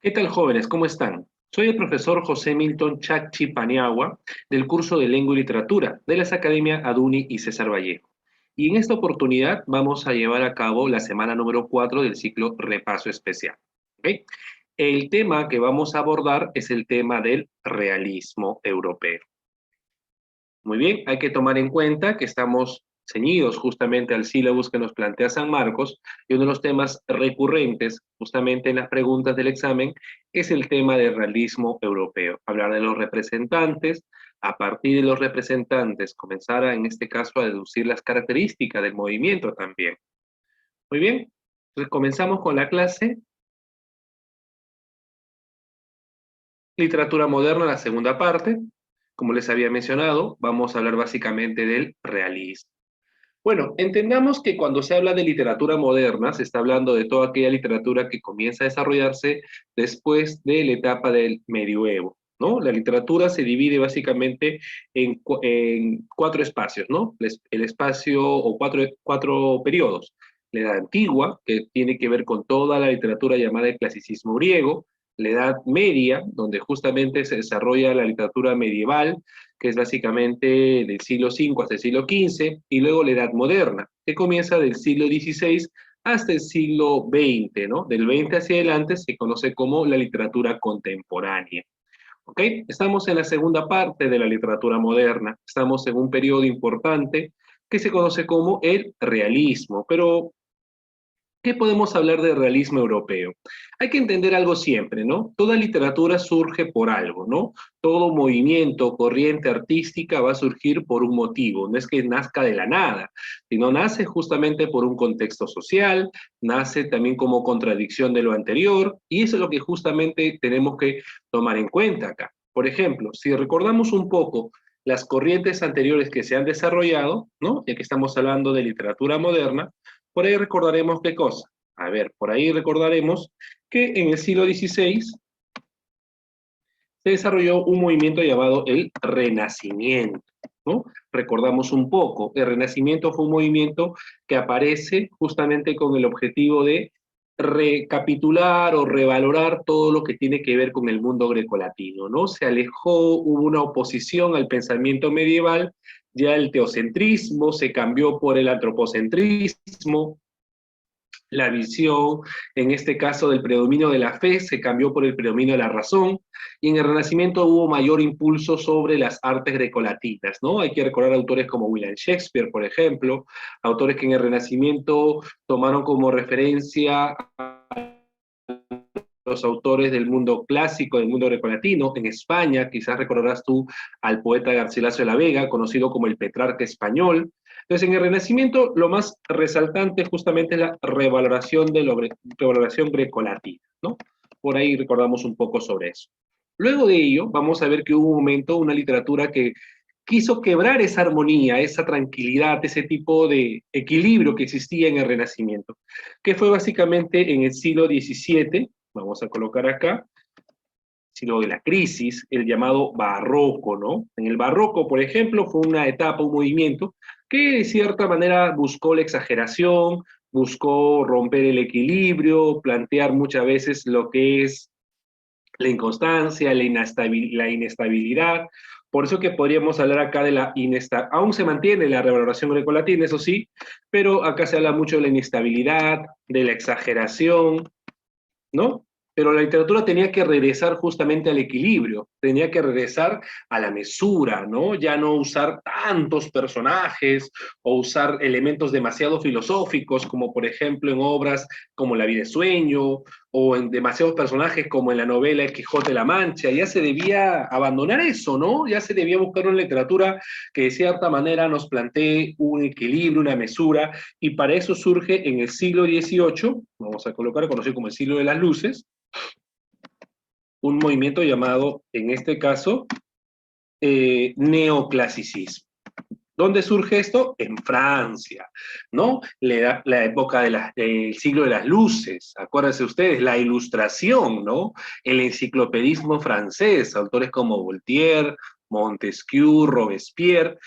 ¿Qué tal, jóvenes? ¿Cómo están? Soy el profesor José Milton Chachi Paniagua del curso de Lengua y Literatura de las Academias Aduni y César Vallejo. Y en esta oportunidad vamos a llevar a cabo la semana número 4 del ciclo Repaso Especial. ¿Ok? El tema que vamos a abordar es el tema del realismo europeo. Muy bien, hay que tomar en cuenta que estamos ceñidos justamente al sílabus que nos plantea San Marcos, y uno de los temas recurrentes justamente en las preguntas del examen es el tema del realismo europeo. Hablar de los representantes, a partir de los representantes comenzar en este caso a deducir las características del movimiento también. Muy bien, entonces comenzamos con la clase Literatura Moderna, la segunda parte. Como les había mencionado, vamos a hablar básicamente del realismo. Bueno, entendamos que cuando se habla de literatura moderna, se está hablando de toda aquella literatura que comienza a desarrollarse después de la etapa del medioevo, ¿no? La literatura se divide básicamente en cuatro espacios, ¿no? El espacio o cuatro periodos. La Edad Antigua, que tiene que ver con toda la literatura llamada el clasicismo griego; la Edad Media, donde justamente se desarrolla la literatura medieval, que es básicamente del siglo V hasta el siglo XV; y luego la Edad Moderna, que comienza del siglo XVI hasta el siglo XX, ¿no? Del XX hacia adelante se conoce como la literatura contemporánea. ¿Ok? Estamos en la segunda parte de la literatura moderna, estamos en un periodo importante que se conoce como el realismo, pero ¿qué podemos hablar de realismo europeo? Hay que entender algo siempre, ¿no? Toda literatura surge por algo, ¿no? Todo movimiento, corriente artística va a surgir por un motivo, no es que nazca de la nada, sino nace justamente por un contexto social, nace también como contradicción de lo anterior, y eso es lo que justamente tenemos que tomar en cuenta acá. Por ejemplo, si recordamos un poco las corrientes anteriores que se han desarrollado, ¿no? Ya que estamos hablando de literatura moderna, por ahí recordaremos qué cosa. A ver, por ahí recordaremos que en el siglo XVI se desarrolló un movimiento llamado el Renacimiento, ¿no? Recordamos un poco, el Renacimiento fue un movimiento que aparece justamente con el objetivo de recapitular o revalorar todo lo que tiene que ver con el mundo grecolatino, ¿no? Se alejó, hubo una oposición al pensamiento medieval, ya el teocentrismo se cambió por el antropocentrismo, la visión, en este caso del predominio de la fe, se cambió por el predominio de la razón, y en el Renacimiento hubo mayor impulso sobre las artes grecolatinas, ¿no? Hay que recordar autores como William Shakespeare, por ejemplo, autores que en el Renacimiento tomaron como referencia a los autores del mundo clásico, del mundo grecolatino. En España, quizás recordarás tú al poeta Garcilaso de la Vega, conocido como el Petrarca español. Entonces, en el Renacimiento, lo más resaltante justamente es la revaloración de la revaloración grecolatina, ¿no? Por ahí recordamos un poco sobre eso. Luego de ello, vamos a ver que hubo un momento, una literatura que quiso quebrar esa armonía, esa tranquilidad, ese tipo de equilibrio que existía en el Renacimiento, que fue básicamente en el siglo XVII, vamos a colocar acá, siglo de la crisis, el llamado barroco, ¿no? En el barroco, por ejemplo, fue una etapa, un movimiento que de cierta manera buscó la exageración, buscó romper el equilibrio, plantear muchas veces lo que es la inconstancia, la inestabilidad. Por eso que podríamos hablar acá de la inestabilidad. Aún se mantiene la revaloración grecolatina, eso sí, pero acá se habla mucho de la inestabilidad, de la exageración, ¿no? Pero la literatura tenía que regresar justamente al equilibrio, tenía que regresar a la mesura, ¿no? Ya no usar tantos personajes o usar elementos demasiado filosóficos, como por ejemplo en obras como La vida de sueño, o en demasiados personajes como en la novela El Quijote de la Mancha. Ya se debía abandonar eso, ¿no? Ya se debía buscar una literatura que de cierta manera nos plantee un equilibrio, una mesura, y para eso surge en el siglo XVIII, vamos a colocar, conocido como el siglo de las luces, un movimiento llamado, en este caso, neoclasicismo. ¿Dónde surge esto? En Francia, ¿no? La época del siglo de las luces, acuérdense ustedes, la ilustración, ¿no? El enciclopedismo francés, autores como Voltaire, Montesquieu, Robespierre,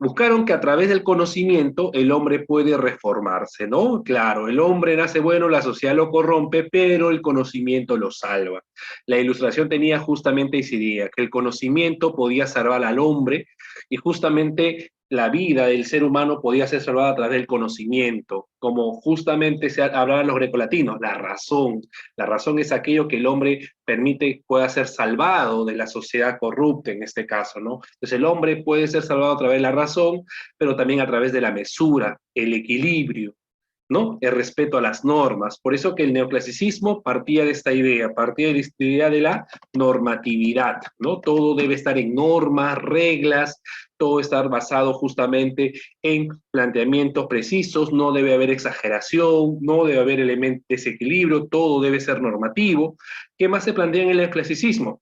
Buscaron que a través del conocimiento el hombre puede reformarse, ¿no? Claro, el hombre nace bueno, la sociedad lo corrompe, pero el conocimiento lo salva. La ilustración tenía justamente esa idea, que el conocimiento podía salvar al hombre y justamente la vida del ser humano podía ser salvada a través del conocimiento, como justamente se hablaban los grecolatinos, la razón. La razón es aquello que el hombre permite pueda ser salvado de la sociedad corrupta en este caso, ¿no? Entonces el hombre puede ser salvado a través de la razón, pero también a través de la mesura, el equilibrio, ¿no? El respeto a las normas. Por eso que el neoclasicismo partía de esta idea, partía de esta idea de la normatividad, ¿no? Todo debe estar en normas, reglas, todo estar basado justamente en planteamientos precisos, no debe haber exageración, no debe haber elementos de desequilibrio, todo debe ser normativo. ¿Qué más se plantea en el neoclasicismo?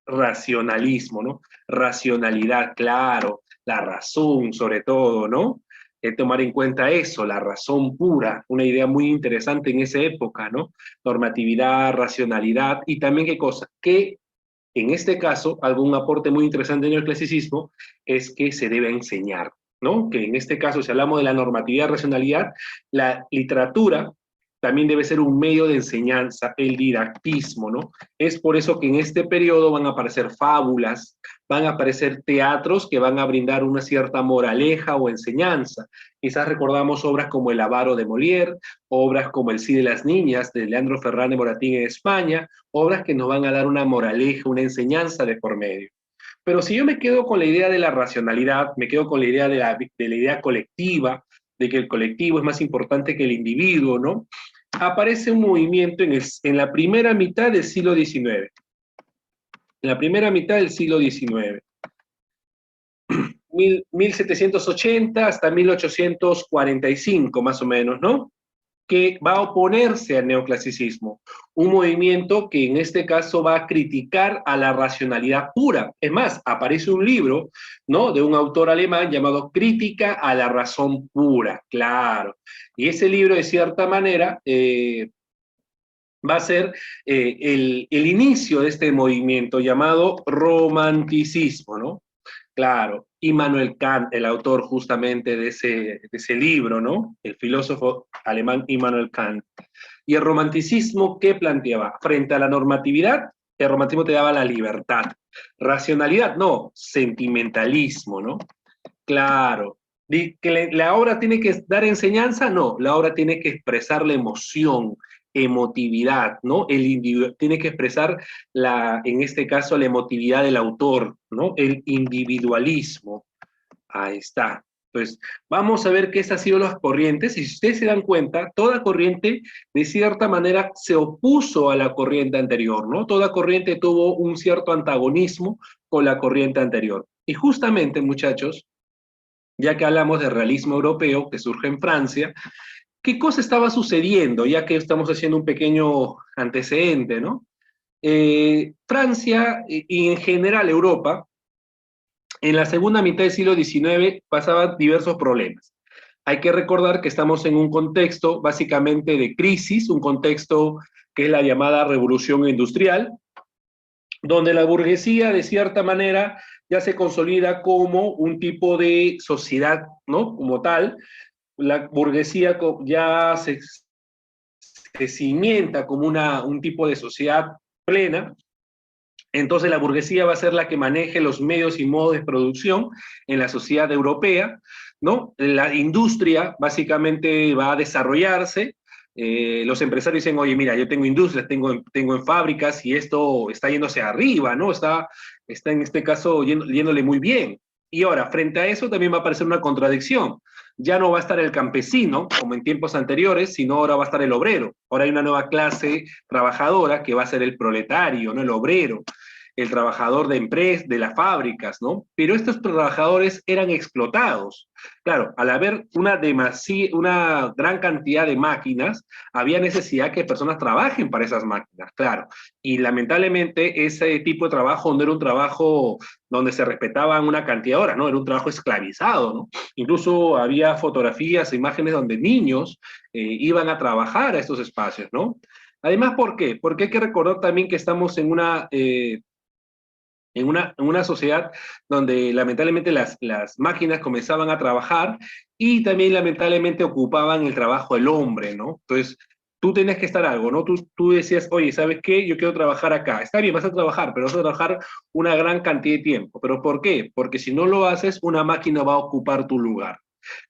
Racionalismo, ¿no? Racionalidad, claro, la razón sobre todo, ¿no? Tomar en cuenta eso, la razón pura, una idea muy interesante en esa época, ¿no? Normatividad, racionalidad y también qué cosa, que en este caso, algún aporte muy interesante en el clasicismo es que se debe enseñar, ¿no? Que en este caso, si hablamos de la normatividad, racionalidad, la literatura también debe ser un medio de enseñanza, el didactismo, ¿no? Es por eso que en este periodo van a aparecer fábulas, van a aparecer teatros que van a brindar una cierta moraleja o enseñanza. Quizás recordamos obras como El avaro de Molière, obras como El Cid de las niñas de Leandro Ferrán de Moratín en España, obras que nos van a dar una moraleja, una enseñanza de por medio. Pero si yo me quedo con la idea de la racionalidad, me quedo con la idea de la idea colectiva, de que el colectivo es más importante que el individuo, ¿no? Aparece un movimiento en la primera mitad del siglo XIX. En la primera mitad del siglo XIX. 1780 hasta 1845, más o menos, ¿no? Que va a oponerse al neoclasicismo, un movimiento que en este caso va a criticar a la racionalidad pura. Es más, aparece un libro, ¿no?, de un autor alemán llamado Crítica a la razón pura, claro. Y ese libro, de cierta manera, va a ser el inicio de este movimiento llamado romanticismo, ¿no? Claro, Immanuel Kant, el autor justamente de ese libro, ¿no? El filósofo alemán Immanuel Kant. Y el romanticismo, ¿qué planteaba? Frente a la normatividad, el romanticismo te daba la libertad. Racionalidad, no, sentimentalismo, ¿no? Claro. ¿Que la obra tiene que dar enseñanza? No, la obra tiene que expresar la emoción, emotividad, ¿no? El individuo tiene que expresar, en este caso, la emotividad del autor, ¿no? El individualismo. Ahí está. Pues vamos a ver qué han sido las corrientes, y si ustedes se dan cuenta, toda corriente de cierta manera se opuso a la corriente anterior, ¿no? Toda corriente tuvo un cierto antagonismo con la corriente anterior. Y justamente, muchachos, ya que hablamos de realismo europeo que surge en Francia, ¿qué cosa estaba sucediendo? Ya que estamos haciendo un pequeño antecedente, ¿no? Francia y en general Europa, en la segunda mitad del siglo XIX pasaban diversos problemas. Hay que recordar que estamos en un contexto básicamente de crisis, un contexto que es la llamada revolución industrial, donde la burguesía de cierta manera ya se consolida como un tipo de sociedad, ¿no? Como tal, la burguesía ya se cimienta como un tipo de sociedad plena. Entonces la burguesía va a ser la que maneje los medios y modos de producción en la sociedad europea, ¿no? La industria básicamente va a desarrollarse. Los empresarios dicen, oye, mira, yo tengo industrias, tengo en fábricas y esto está yéndose arriba, ¿no? Está en este caso yéndole muy bien. Y ahora, frente a eso también va a aparecer una contradicción. Ya no va a estar el campesino, como en tiempos anteriores, sino ahora va a estar el obrero. Ahora hay una nueva clase trabajadora que va a ser el proletario, ¿no? El obrero, el trabajador de empresas, de las fábricas, ¿no? Pero estos trabajadores eran explotados. Claro, al haber una gran cantidad de máquinas, había necesidad que personas trabajen para esas máquinas, claro. Y lamentablemente ese tipo de trabajo no era un trabajo donde se respetaban una cantidad de horas, ¿no? Era un trabajo esclavizado, ¿no? Incluso había fotografías, imágenes donde niños iban a trabajar a estos espacios, ¿no? Además, ¿por qué? Porque hay que recordar también que estamos en una sociedad donde lamentablemente las máquinas comenzaban a trabajar y también lamentablemente ocupaban el trabajo del hombre, ¿no? Entonces, tú tenías que estar algo, ¿no? Tú decías, oye, ¿sabes qué? Yo quiero trabajar acá. Está bien, vas a trabajar, pero vas a trabajar una gran cantidad de tiempo. ¿Pero por qué? Porque si no lo haces, una máquina va a ocupar tu lugar.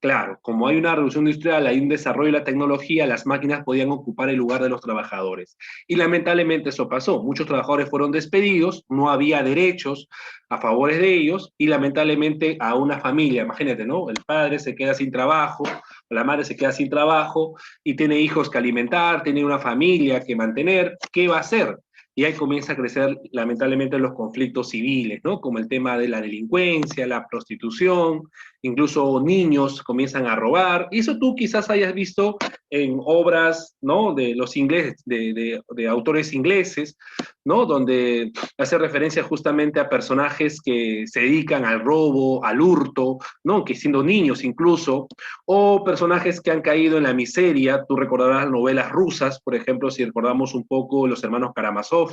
Claro, como hay una revolución industrial, hay un desarrollo de la tecnología, las máquinas podían ocupar el lugar de los trabajadores. Y lamentablemente eso pasó. Muchos trabajadores fueron despedidos, no había derechos a favor de ellos y lamentablemente a una familia, imagínate, ¿no? El padre se queda sin trabajo, la madre se queda sin trabajo y tiene hijos que alimentar, tiene una familia que mantener. ¿Qué va a hacer? Y ahí comienza a crecer lamentablemente los conflictos civiles, ¿no? Como el tema de la delincuencia, la prostitución, incluso niños comienzan a robar. Y eso tú quizás hayas visto en obras, ¿no? De los ingleses, de autores ingleses, ¿no? Donde hace referencia justamente a personajes que se dedican al robo, al hurto, ¿no? Que siendo niños incluso, o personajes que han caído en la miseria. Tú recordarás novelas rusas, por ejemplo, si recordamos un poco Los hermanos Karamazov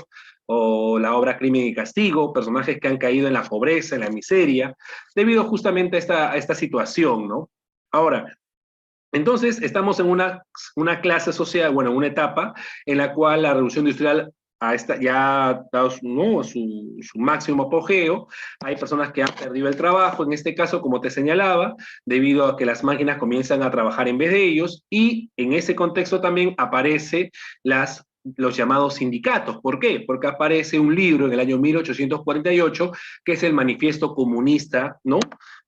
o la obra Crimen y Castigo, personajes que han caído en la pobreza, en la miseria, debido justamente a esta situación, ¿no? Ahora, entonces estamos en una clase social, bueno, una etapa en la cual la revolución industrial ya ha dado ¿no? su máximo apogeo. Hay personas que han perdido el trabajo, en este caso, como te señalaba, debido a que las máquinas comienzan a trabajar en vez de ellos, y en ese contexto también aparece los llamados sindicatos. ¿Por qué? Porque aparece un libro en el año 1848, que es el Manifiesto Comunista, ¿no?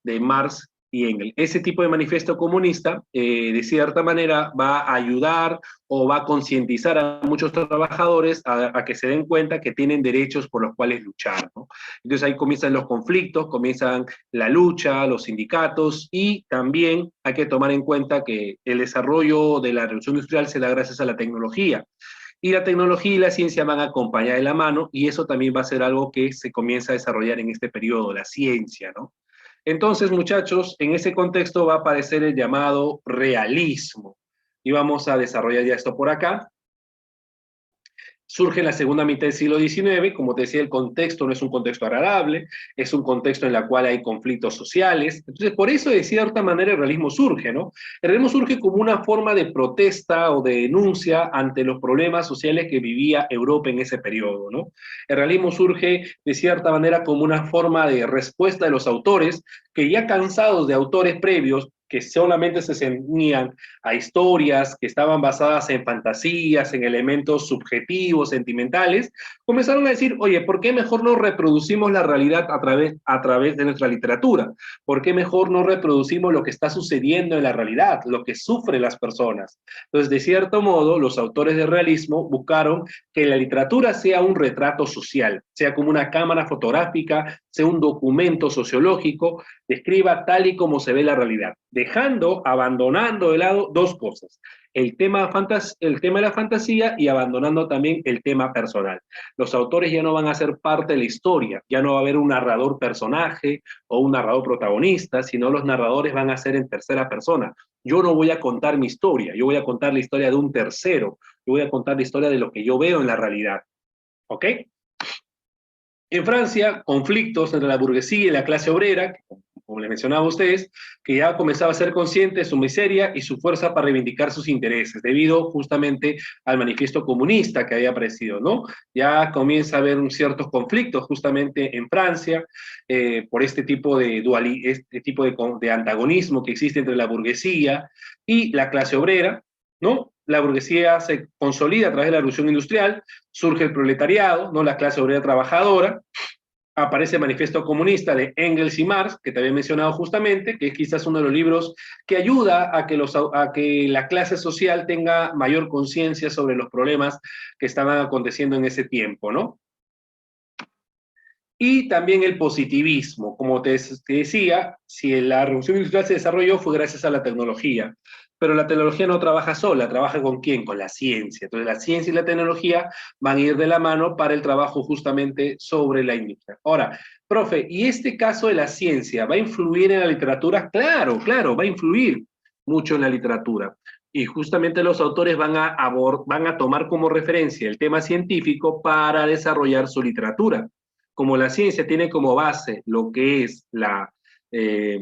De Marx y Engels. Ese tipo de manifiesto comunista, de cierta manera, va a ayudar o va a concientizar a muchos trabajadores a que se den cuenta que tienen derechos por los cuales luchar, ¿no? Entonces ahí comienzan los conflictos, comienzan la lucha, los sindicatos, y también hay que tomar en cuenta que el desarrollo de la revolución industrial se da gracias a la tecnología. Y la tecnología y la ciencia van a acompañar de la mano, y eso también va a ser algo que se comienza a desarrollar en este periodo, la ciencia, ¿no? Entonces, muchachos, en ese contexto va a aparecer el llamado realismo. Y vamos a desarrollar ya esto por acá. Surge en la segunda mitad del siglo XIX, como te decía, el contexto no es un contexto agradable, es un contexto en el cual hay conflictos sociales. Entonces, por eso, de cierta manera, el realismo surge, ¿no? El realismo surge como una forma de protesta o de denuncia ante los problemas sociales que vivía Europa en ese periodo, ¿no? El realismo surge, de cierta manera, como una forma de respuesta de los autores que, ya cansados de autores previos, que solamente se ceñían a historias que estaban basadas en fantasías, en elementos subjetivos, sentimentales, comenzaron a decir, oye, ¿por qué mejor no reproducimos la realidad a través de nuestra literatura? ¿Por qué mejor no reproducimos lo que está sucediendo en la realidad, lo que sufren las personas? Entonces, de cierto modo, los autores del realismo buscaron que la literatura sea un retrato social, sea como una cámara fotográfica, sea un documento sociológico, describa tal y como se ve la realidad, abandonando de lado dos cosas: el tema de la fantasía, y abandonando también el tema personal. Los autores ya no van a ser parte de la historia, ya no va a haber un narrador personaje o un narrador protagonista, sino los narradores van a ser en tercera persona. Yo no voy a contar mi historia, yo voy a contar la historia de un tercero, yo voy a contar la historia de lo que yo veo en la realidad. ¿Ok? En Francia, conflictos entre la burguesía y la clase obrera, como les mencionaba a ustedes, que ya comenzaba a ser consciente de su miseria y su fuerza para reivindicar sus intereses, debido justamente al manifiesto comunista que había aparecido, ¿no? Ya comienza a haber ciertos conflictos justamente en Francia, por este tipo de antagonismo que existe entre la burguesía y la clase obrera, ¿no? La burguesía se consolida a través de la revolución industrial, surge el proletariado, ¿no? La clase obrera trabajadora, aparece el Manifiesto Comunista de Engels y Marx, que te había mencionado justamente, que es quizás uno de los libros que ayuda a que la clase social tenga mayor conciencia sobre los problemas que estaban aconteciendo en ese tiempo, ¿no? Y también el positivismo. Como te decía, si la revolución industrial se desarrolló fue gracias a la tecnología, pero la tecnología no trabaja sola, trabaja ¿con quién? Con la ciencia. Entonces la ciencia y la tecnología van a ir de la mano para el trabajo justamente sobre la industria. Ahora, profe, ¿y este caso de la ciencia va a influir en la literatura? Claro, claro, va a influir mucho en la literatura. Y justamente los autores van a tomar como referencia el tema científico para desarrollar su literatura. como la ciencia tiene como base lo que es eh,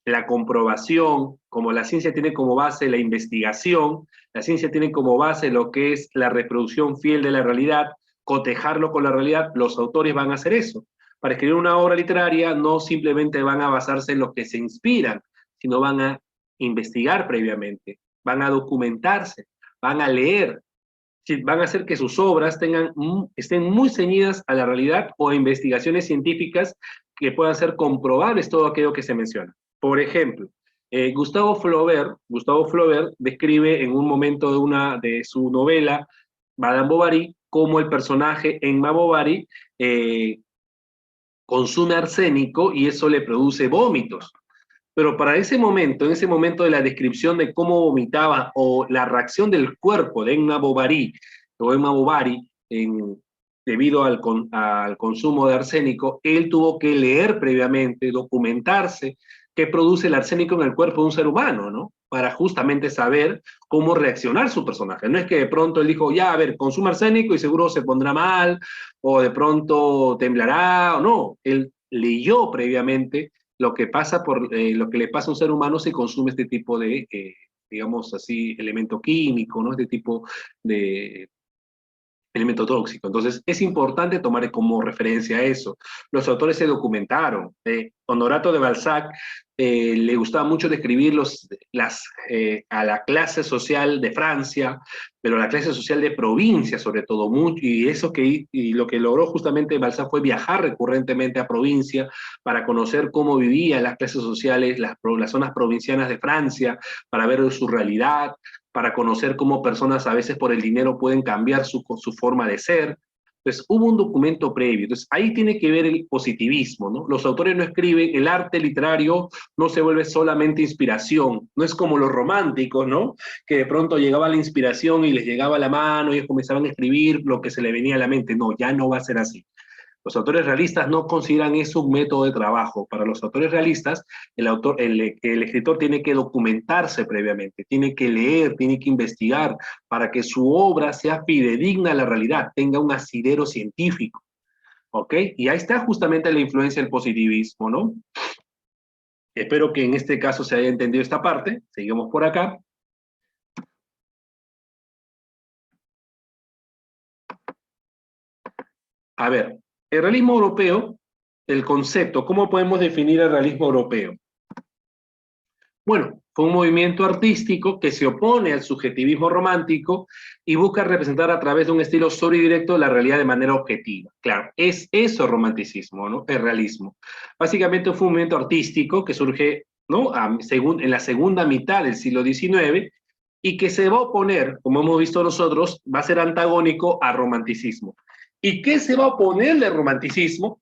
la comprobación, como la ciencia tiene como base la investigación, la ciencia tiene como base lo que es la reproducción fiel de la realidad, cotejarlo con la realidad, los autores van a hacer eso. Para escribir una obra literaria no simplemente van a basarse en lo que se inspiran, sino van a investigar previamente, van a documentarse, van a leer, van a hacer que sus obras estén muy ceñidas a la realidad o a investigaciones científicas que puedan ser comprobables todo aquello que se menciona. Por ejemplo, Gustavo Flaubert describe en un momento de su novela, Madame Bovary, cómo el personaje Emma Bovary consume arsénico y eso le produce vómitos. Pero para ese momento, en ese momento de la descripción de cómo vomitaba o la reacción del cuerpo de Emma Bovary debido al consumo de arsénico, él tuvo que leer previamente, documentarse qué produce el arsénico en el cuerpo de un ser humano, ¿no? Para justamente saber cómo reaccionar su personaje. No es que de pronto él dijo, ya, a ver, consuma arsénico y seguro se pondrá mal, o de pronto temblará, o no. Él leyó previamente lo que pasa lo que le pasa a un ser humano si consume este tipo de, digamos así, elemento químico, ¿no? Este tipo de elemento tóxico. Entonces, es importante tomar como referencia eso. Los autores se documentaron. Honorato de Balzac le gustaba mucho describir a la clase social de Francia, pero la clase social de provincia sobre todo, mucho, y lo que logró justamente Balzac fue viajar recurrentemente a provincia para conocer cómo vivían las clases sociales, las zonas provincianas de Francia, para ver su realidad, para conocer cómo personas a veces por el dinero pueden cambiar su forma de ser. Entonces, hubo un documento previo. Entonces, ahí tiene que ver el positivismo, ¿no? Los autores no escriben, el arte literario no se vuelve solamente inspiración, no es como los románticos, ¿no? Que de pronto llegaba la inspiración y les llegaba la mano y ellos comenzaban a escribir lo que se le venía a la mente. No, ya no va a ser así. Los autores realistas no consideran eso un método de trabajo. Para los autores realistas, el escritor tiene que documentarse previamente, tiene que leer, tiene que investigar para que su obra sea fidedigna a la realidad, tenga un asidero científico. ¿Ok? Y ahí está justamente la influencia del positivismo, ¿no? Espero que en este caso se haya entendido esta parte. Seguimos por acá. A ver, el realismo europeo, el concepto, ¿cómo podemos definir el realismo europeo? Bueno, fue un movimiento artístico que se opone al subjetivismo romántico y busca representar a través de un estilo sólido y directo la realidad de manera objetiva. Claro, es eso romanticismo, ¿no? El realismo. Básicamente fue un movimiento artístico que surge, ¿no? En la segunda mitad del siglo XIX y que se va a oponer, como hemos visto nosotros, va a ser antagónico al romanticismo. ¿Y qué se va a oponerle al romanticismo?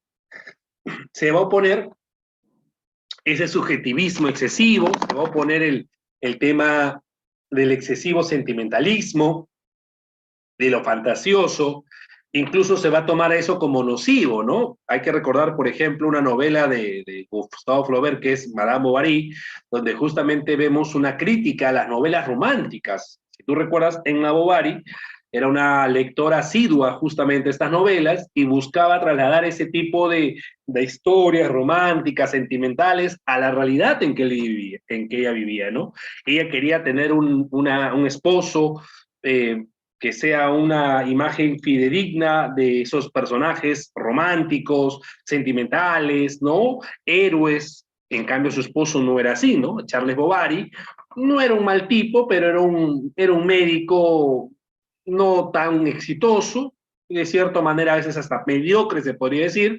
Se va a oponer ese subjetivismo excesivo, se va a oponer el tema del excesivo sentimentalismo, de lo fantasioso, incluso se va a tomar eso como nocivo, ¿no? Hay que recordar, por ejemplo, una novela de Gustavo Flaubert que es Madame Bovary, donde justamente vemos una crítica a las novelas románticas. Si tú recuerdas, en la Bovary era una lectora asidua justamente de estas novelas y buscaba trasladar ese tipo de historias románticas, sentimentales, a la realidad en que ella vivía, ¿no? Ella quería tener un esposo que sea una imagen fidedigna de esos personajes románticos, sentimentales, ¿no? Héroes. En cambio, su esposo no era así, ¿no? Charles Bovary no era un mal tipo, pero era un médico no tan exitoso, de cierta manera a veces hasta mediocre se podría decir,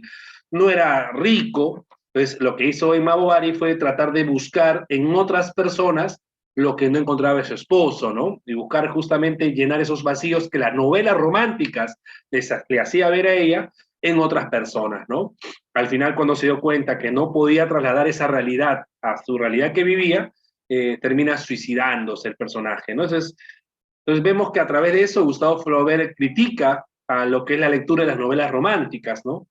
no era rico. Entonces lo que hizo Emma Bovary fue tratar de buscar en otras personas lo que no encontraba su esposo, ¿no? Y buscar justamente llenar esos vacíos que las novelas románticas le hacía ver a ella en otras personas, ¿no? Al final, cuando se dio cuenta que no podía trasladar esa realidad a su realidad que vivía, termina suicidándose el personaje, ¿no? Entonces vemos que a través de eso Gustavo Flaubert critica a lo que es la lectura de las novelas románticas, ¿no?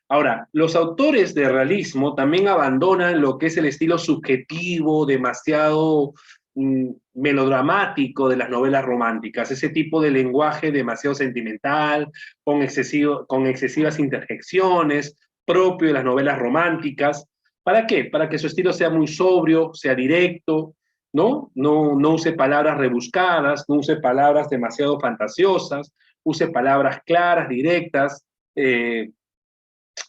Ahora, los autores de realismo también abandonan lo que es el estilo subjetivo, demasiado melodramático de las novelas románticas, ese tipo de lenguaje demasiado sentimental, con excesivas interjecciones, propio de las novelas románticas. ¿Para qué? Para que su estilo sea muy sobrio, sea directo, ¿no? No use palabras rebuscadas, no use palabras demasiado fantasiosas, use palabras claras, directas,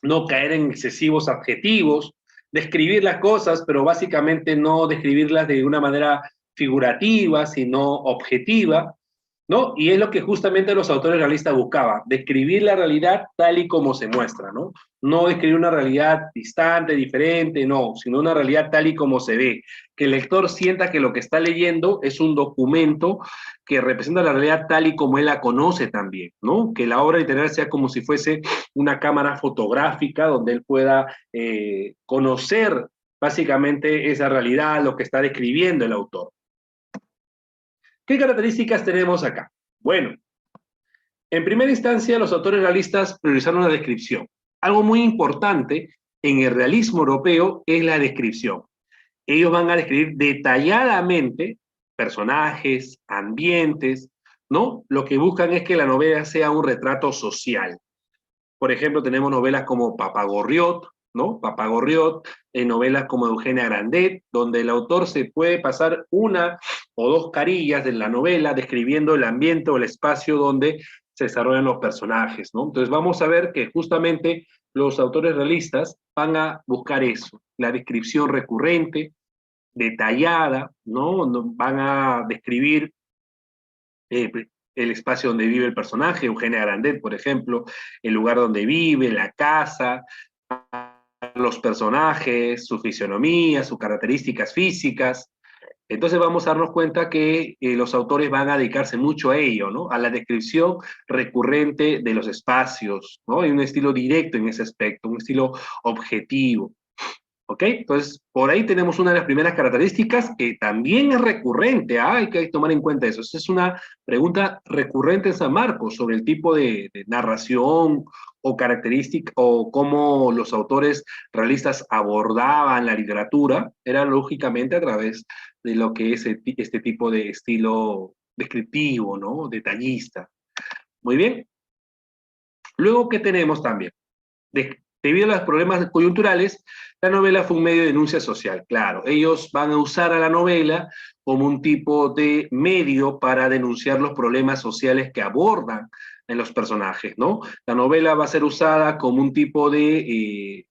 no caer en excesivos adjetivos, describir las cosas, pero básicamente no describirlas de una manera figurativa, sino objetiva, ¿no? Y es lo que justamente los autores realistas buscaban, describir la realidad tal y como se muestra, ¿no? No describir una realidad distante, diferente, no, sino una realidad tal y como se ve. Que el lector sienta que lo que está leyendo es un documento que representa la realidad tal y como él la conoce también, ¿no? Que la obra literaria sea como si fuese una cámara fotográfica donde él pueda conocer básicamente esa realidad, lo que está describiendo el autor. ¿Qué características tenemos acá? Bueno, en primera instancia, los autores realistas priorizaron la descripción. Algo muy importante en el realismo europeo es la descripción. Ellos van a describir detalladamente personajes, ambientes, ¿no? Lo que buscan es que la novela sea un retrato social. Por ejemplo, tenemos novelas como Papagorriot, ¿no? Papagorriot, novelas como Eugenia Grandet, donde el autor se puede pasar una o dos carillas de la novela describiendo el ambiente o el espacio donde se desarrollan los personajes, ¿no? Entonces vamos a ver que justamente los autores realistas van a buscar eso, la descripción recurrente, detallada, ¿no? Van a describir eh, el espacio donde vive el personaje, Eugenia Grandet, por ejemplo, el lugar donde vive, la casa, los personajes, su fisionomía, sus características físicas. Entonces vamos a darnos cuenta que los autores van a dedicarse mucho a ello, ¿no? A la descripción recurrente de los espacios, ¿no? Hay un estilo directo en ese aspecto, un estilo objetivo. ¿Ok? Entonces, por ahí tenemos una de las primeras características que también es recurrente. Hay que tomar en cuenta eso. Esa es una pregunta recurrente en San Marcos sobre el tipo de narración o característica o cómo los autores realistas abordaban la literatura. Era lógicamente a través de lo que es este tipo de estilo descriptivo, ¿no? Detallista. Muy bien. Luego, ¿qué tenemos también? Debido a los problemas coyunturales, la novela fue un medio de denuncia social. Claro, ellos van a usar a la novela como un tipo de medio para denunciar los problemas sociales que abordan en los personajes, ¿no? La novela va a ser usada como un tipo de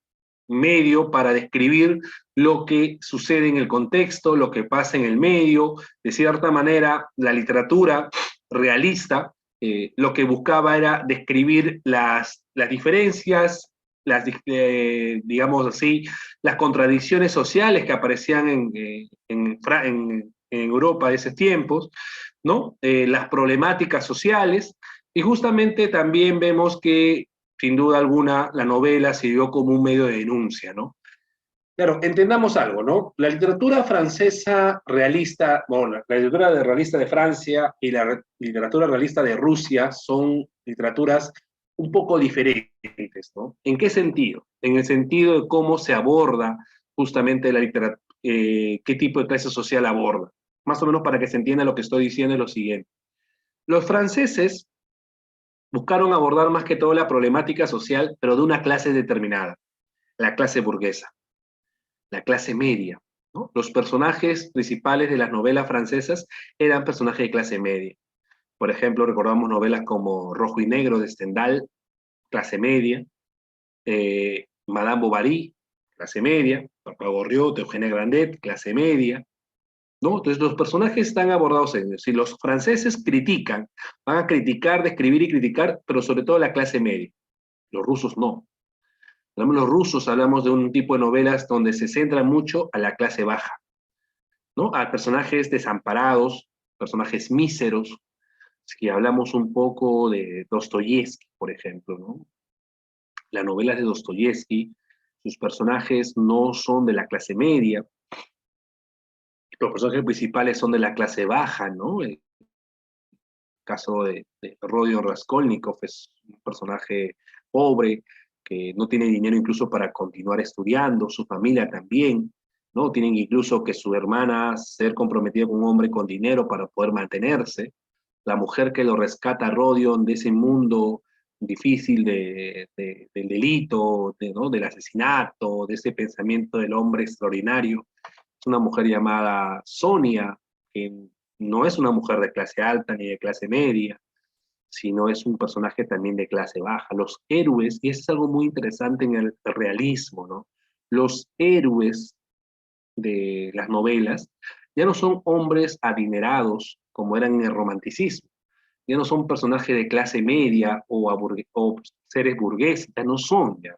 medio para describir lo que sucede en el contexto, lo que pasa en el medio. De cierta manera, la literatura realista lo que buscaba era describir las diferencias, digamos así, las contradicciones sociales que aparecían en Europa de esos tiempos, ¿no? Las problemáticas sociales, y justamente también vemos que, sin duda alguna, la novela sirvió como un medio de denuncia, ¿no? Claro, entendamos algo, ¿no? La literatura francesa realista, bueno, la literatura realista de Francia y la literatura realista de Rusia son literaturas un poco diferentes, ¿no? ¿En qué sentido? En el sentido de cómo se aborda justamente la literatura, qué tipo de clase social aborda. Más o menos para que se entienda lo que estoy diciendo es lo siguiente. Los franceses buscaron abordar más que todo la problemática social, pero de una clase determinada, la clase burguesa, la clase media, ¿no? Los personajes principales de las novelas francesas eran personajes de clase media. Por ejemplo, recordamos novelas como Rojo y Negro de Stendhal, clase media, Madame Bovary, clase media, Papa Goriot, Eugenia Grandet, clase media, ¿no? Entonces los personajes están abordados en ellos. Si los franceses critican, van a criticar, describir y criticar, pero sobre todo la clase media. Los rusos no. Los rusos hablamos de un tipo de novelas donde se centra mucho a la clase baja, ¿no? A personajes desamparados, personajes míseros. Si hablamos un poco de Dostoyevsky, por ejemplo, ¿no? Las novelas de Dostoyevsky, sus personajes no son de la clase media, los personajes principales son de la clase baja, ¿no? El caso de Rodion Raskolnikov es un personaje pobre, que no tiene dinero incluso para continuar estudiando, su familia también, ¿no? Tienen incluso que su hermana ser comprometida con un hombre con dinero para poder mantenerse. La mujer que lo rescata a Rodion de ese mundo difícil del delito, ¿no? Del asesinato, de ese pensamiento del hombre extraordinario. Es una mujer llamada Sonia, que no es una mujer de clase alta ni de clase media, sino es un personaje también de clase baja. Los héroes, y eso es algo muy interesante en el realismo, ¿no? Los héroes de las novelas ya no son hombres adinerados como eran en el romanticismo, ya no son personajes de clase media o seres burgueses, ya no son, ya.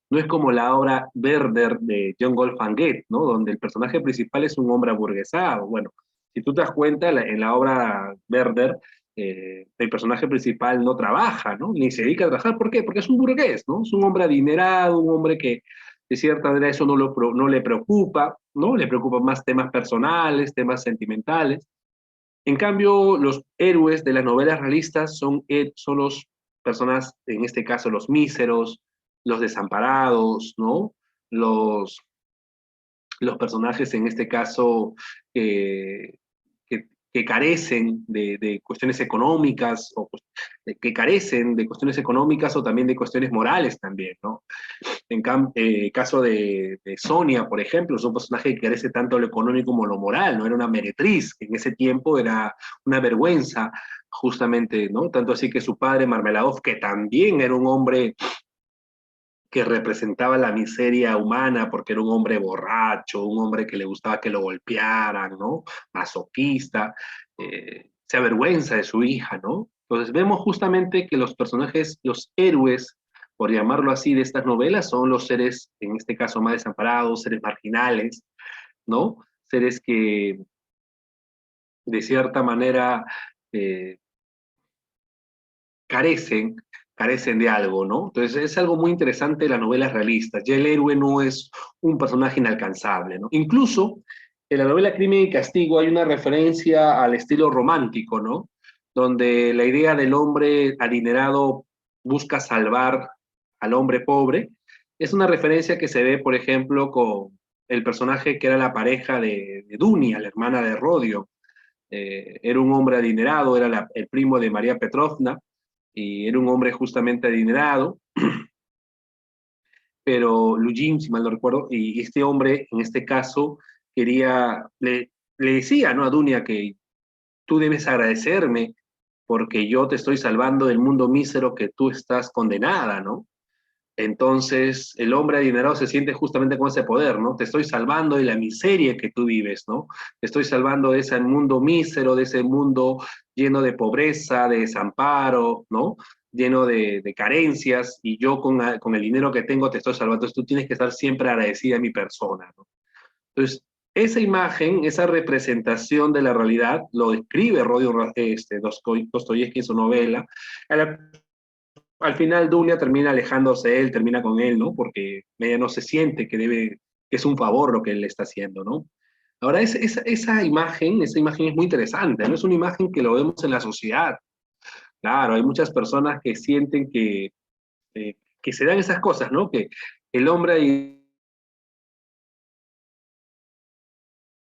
No es como la obra Werther de John Wolfgang Goethe, ¿no? Donde el personaje principal es un hombre aburguesado. Bueno, si tú te das cuenta, en la obra Werther, el personaje principal no trabaja, ¿no? Ni se dedica a trabajar. ¿Por qué? Porque es un burgués, ¿no? Es un hombre adinerado, un hombre que de cierta manera eso no le preocupa, ¿no? Le preocupan más temas personales, temas sentimentales. En cambio, los héroes de las novelas realistas son los personas, en este caso, los míseros, los desamparados, ¿no? Los, los personajes, en este caso, eh, que carecen de cuestiones económicas, o que carecen de cuestiones económicas o también de cuestiones morales también, ¿no? En caso de Sonia, por ejemplo, es un personaje que carece tanto lo económico como lo moral, ¿no? Era una meretriz, que en ese tiempo era una vergüenza, justamente, ¿no? Tanto así que su padre, Marmeladov, que también era un hombre que representaba la miseria humana porque era un hombre borracho, un hombre que le gustaba que lo golpearan, ¿no? Masoquista, se avergüenza de su hija, ¿no? Entonces vemos justamente que los personajes, los héroes, por llamarlo así, de estas novelas son los seres, en este caso más desamparados, seres marginales, ¿no? Seres que de cierta manera eh, carecen, carecen de algo, ¿no? Entonces es algo muy interesante de las novelas realistas. Ya el héroe no es un personaje inalcanzable, ¿no? Incluso en la novela Crimen y Castigo hay una referencia al estilo romántico, ¿no? Donde la idea del hombre adinerado busca salvar al hombre pobre. Es una referencia que se ve, por ejemplo, con el personaje que era la pareja de Dunia, la hermana de Rodio. Era un hombre adinerado, era el primo de María Petrovna, y era un hombre justamente adinerado, pero Lujin, si mal no recuerdo, y este hombre, en este caso, le decía, ¿no? A Dunia que tú debes agradecerme porque yo te estoy salvando del mundo mísero que tú estás condenada, ¿no? Entonces, el hombre adinerado se siente justamente con ese poder, ¿no? Te estoy salvando de la miseria que tú vives, ¿no? Te estoy salvando de ese mundo mísero, de ese mundo lleno de pobreza, de desamparo, ¿no? Lleno de carencias, y yo con el dinero que tengo te estoy salvando. Entonces, tú tienes que estar siempre agradecida a mi persona, ¿no? Entonces, esa imagen, esa representación de la realidad, lo describe Dostoyevsky en su novela, al final Dunia termina alejándose de él, termina con él, ¿no? Porque ella no se siente que es un favor lo que él le está haciendo, ¿no? Ahora, esa imagen es muy interesante, ¿no? Es una imagen que lo vemos en la sociedad. Claro, hay muchas personas que sienten que se dan esas cosas, ¿no? Que el hombre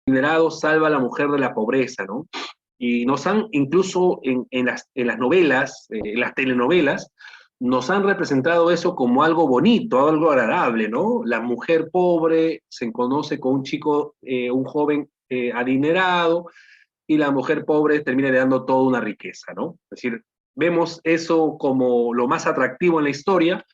adinerado salva a la mujer de la pobreza, ¿no? Y nos han, incluso en las novelas, en las telenovelas, nos han representado eso como algo bonito, algo agradable, ¿no? La mujer pobre se conoce con un chico, un joven adinerado, y la mujer pobre termina heredando toda una riqueza, ¿no? Es decir, vemos eso como lo más atractivo en la historia,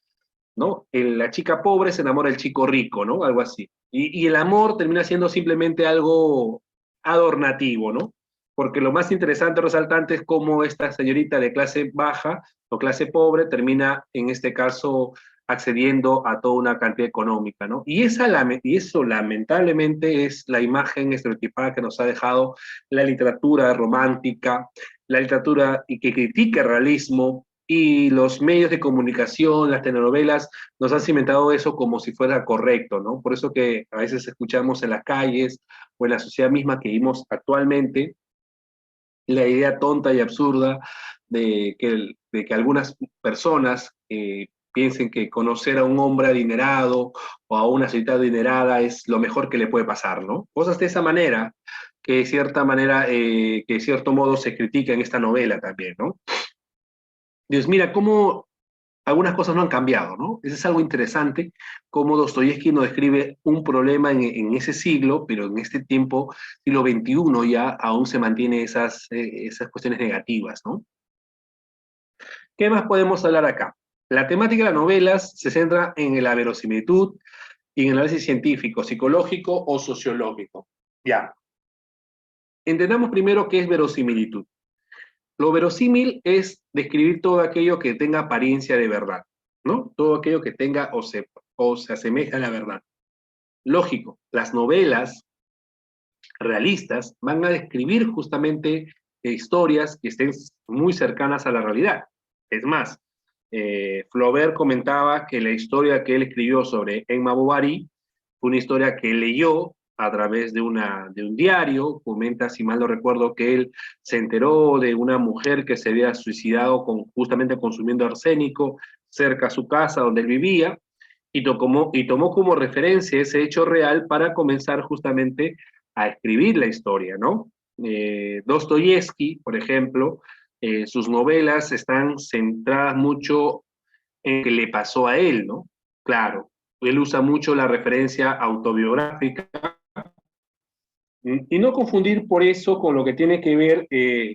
¿no? La chica pobre se enamora del chico rico, ¿no? Algo así. Y el amor termina siendo simplemente algo adornativo, ¿no? Porque lo más interesante, resaltante, es cómo esta señorita de clase baja o clase pobre termina, en este caso, accediendo a toda una cantidad económica, ¿no? Y eso lamentablemente es la imagen estereotipada que nos ha dejado la literatura romántica, la literatura y que critica el realismo, y los medios de comunicación, las telenovelas, nos han cimentado eso como si fuera correcto, ¿no? Por eso que a veces escuchamos en las calles o en la sociedad misma que vivimos actualmente la idea tonta y absurda de que algunas personas piensen que conocer a un hombre adinerado o a una señorita adinerada es lo mejor que le puede pasar, ¿no? Cosas de esa manera, que de cierta manera, que de cierto modo se critica en esta novela también, ¿no? Dios, mira cómo algunas cosas no han cambiado, ¿no? Eso es algo interesante, cómo Dostoyevsky nos describe un problema en ese siglo, pero en este tiempo, siglo XXI, ya aún se mantiene esas cuestiones negativas, ¿no? ¿Qué más podemos hablar acá? La temática de las novelas se centra en la verosimilitud y en el análisis científico, psicológico o sociológico. Ya. Entendamos primero qué es verosimilitud. Lo verosímil es describir todo aquello que tenga apariencia de verdad, ¿no? Todo aquello que tenga o se asemeja a la verdad. Lógico, las novelas realistas van a describir justamente historias que estén muy cercanas a la realidad. Es más, Flaubert comentaba que la historia que él escribió sobre Emma Bovary fue una historia que él leyó a través de un diario. Comenta, si mal no recuerdo, que él se enteró de una mujer que se había suicidado justamente consumiendo arsénico cerca a su casa donde él vivía, y tomó como referencia ese hecho real para comenzar justamente a escribir la historia, ¿no? Dostoyevsky, por ejemplo, sus novelas están centradas mucho en lo que le pasó a él, ¿no? Claro, él usa mucho la referencia autobiográfica, y no confundir por eso con lo que tiene que ver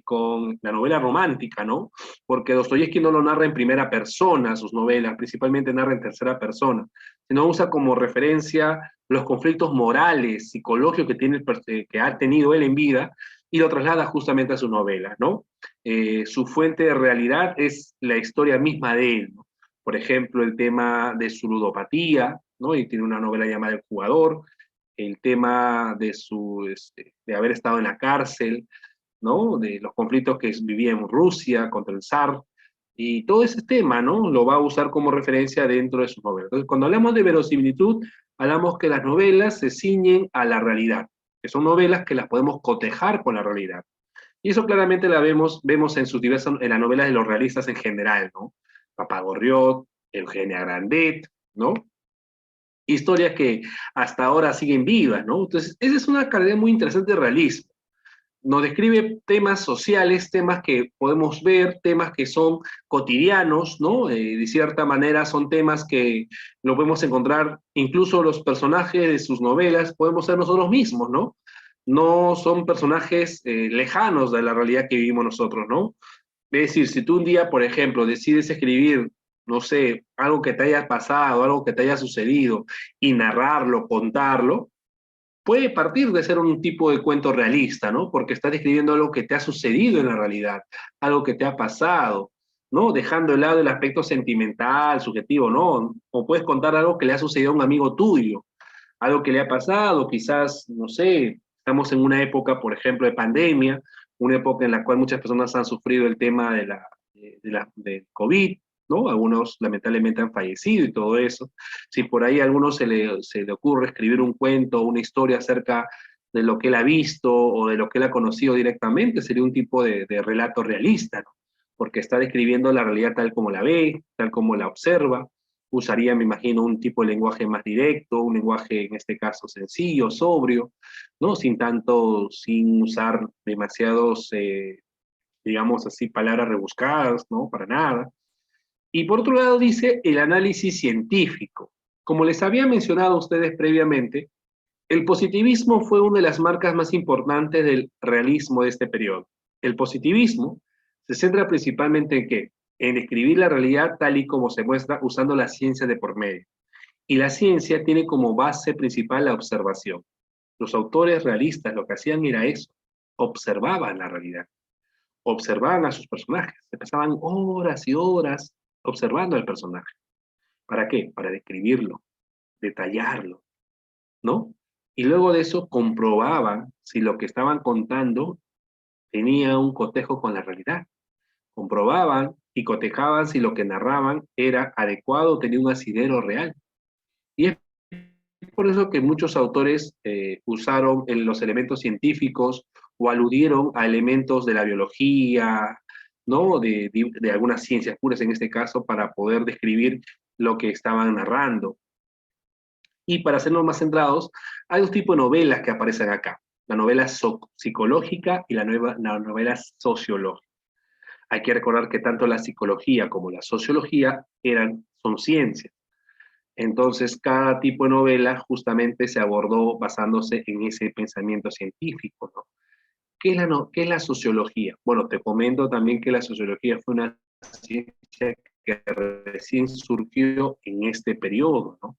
con la novela romántica, ¿no? Porque Dostoyevsky no lo narra en primera persona, sus novelas, principalmente narra en tercera persona, sino usa como referencia los conflictos morales, psicológicos que ha tenido él en vida, y lo traslada justamente a su novela, ¿no? Su fuente de realidad es la historia misma de él, ¿no? Por ejemplo, el tema de su ludopatía, ¿no? Y tiene una novela llamada El Jugador, el tema de haber estado en la cárcel, ¿no? De los conflictos que vivía en Rusia contra el zar, y todo ese tema, ¿no? Lo va a usar como referencia dentro de sus novelas. Entonces, cuando hablamos de verosimilitud, hablamos que las novelas se ciñen a la realidad, que son novelas que las podemos cotejar con la realidad. Y eso claramente vemos en en las novelas de los realistas en general, ¿no? Papagorriot, Eugenia Grandet, ¿no? Historias que hasta ahora siguen vivas, ¿no? Entonces, esa es una calidad muy interesante de realismo. Nos describe temas sociales, temas que podemos ver, temas que son cotidianos, ¿no? De cierta manera son temas que lo podemos encontrar, incluso los personajes de sus novelas, podemos ser nosotros mismos, ¿no? No son personajes lejanos de la realidad que vivimos nosotros, ¿no? Es decir, si tú un día, por ejemplo, decides escribir, no sé, algo que te haya pasado, algo que te haya sucedido, y narrarlo, contarlo, puede partir de ser un tipo de cuento realista, ¿no? Porque estás describiendo algo que te ha sucedido en la realidad, algo que te ha pasado, ¿no? Dejando de lado el aspecto sentimental, subjetivo, ¿no? O puedes contar algo que le ha sucedido a un amigo tuyo, algo que le ha pasado, quizás, no sé, estamos en una época, por ejemplo, de pandemia, una época en la cual muchas personas han sufrido el tema del COVID, ¿no? Algunos lamentablemente han fallecido y todo eso. Si por ahí a alguno se le ocurre escribir un cuento o una historia acerca de lo que él ha visto o de lo que él ha conocido directamente, sería un tipo de relato realista, ¿no? Porque está describiendo la realidad tal como la ve, tal como la observa. Usaría, me imagino, un tipo de lenguaje más directo, un lenguaje en este caso sencillo, sobrio, ¿no? Sin usar demasiados, digamos así, palabras rebuscadas, ¿no? Para nada. Y por otro lado dice el análisis científico. Como les había mencionado a ustedes previamente, el positivismo fue una de las marcas más importantes del realismo de este periodo. El positivismo se centra principalmente en qué? En describir la realidad tal y como se muestra usando la ciencia de por medio. Y la ciencia tiene como base principal la observación. Los autores realistas lo que hacían era eso, observaban la realidad, observaban a sus personajes, se pasaban horas y horas observando al personaje. ¿Para qué? Para describirlo, detallarlo, ¿no? Y luego de eso comprobaban si lo que estaban contando tenía un cotejo con la realidad. Comprobaban y cotejaban si lo que narraban era adecuado o tenía un asidero real. Y es por eso que muchos autores usaron los elementos científicos o aludieron a elementos de la biología, ¿no? De algunas ciencias puras en este caso, para poder describir lo que estaban narrando. Y para sernos más centrados, hay dos tipos de novelas que aparecen acá. La novela psicológica y la novela sociológica. Hay que recordar que tanto la psicología como la sociología son ciencias. Entonces, cada tipo de novela justamente se abordó basándose en ese pensamiento científico, ¿no? ¿Qué es la sociología? Bueno, te comento también que la sociología fue una ciencia que recién surgió en este periodo, ¿no?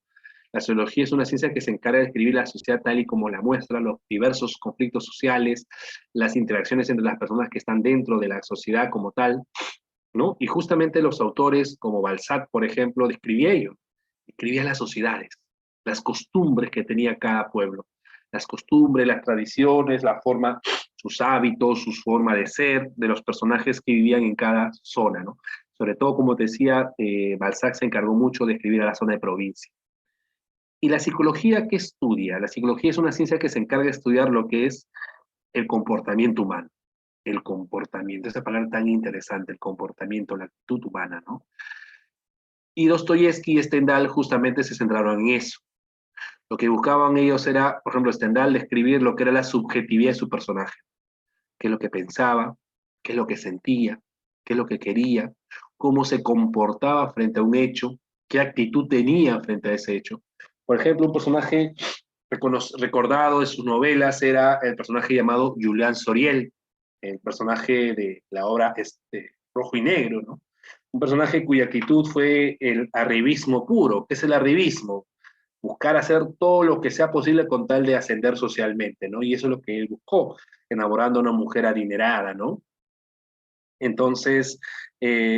La sociología es una ciencia que se encarga de describir la sociedad tal y como la muestra, los diversos conflictos sociales, las interacciones entre las personas que están dentro de la sociedad como tal, ¿no? Y justamente los autores como Balzac, por ejemplo, describía las sociedades, las costumbres que tenía cada pueblo, las costumbres, las tradiciones, la forma, sus hábitos, su forma de ser, de los personajes que vivían en cada zona, ¿no? Sobre todo, como te decía, Balzac se encargó mucho de escribir a la zona de provincia. ¿Y la psicología qué estudia? La psicología es una ciencia que se encarga de estudiar lo que es el comportamiento humano. El comportamiento, esa palabra tan interesante, el comportamiento, la actitud humana, ¿no? Y Dostoyevsky y Stendhal justamente se centraron en eso. Lo que buscaban ellos era, por ejemplo, Stendhal, describir lo que era la subjetividad de su personaje. Qué es lo que pensaba, qué es lo que sentía, qué es lo que quería, cómo se comportaba frente a un hecho, qué actitud tenía frente a ese hecho. Por ejemplo, un personaje recordado de sus novelas era el personaje llamado Julián Soriel, el personaje de la obra Rojo y Negro, ¿no? Un personaje cuya actitud fue el arribismo puro. ¿Qué es el arribismo? Buscar hacer todo lo que sea posible con tal de ascender socialmente, ¿no? Y eso es lo que él buscó, enamorando a una mujer adinerada, ¿no? Entonces,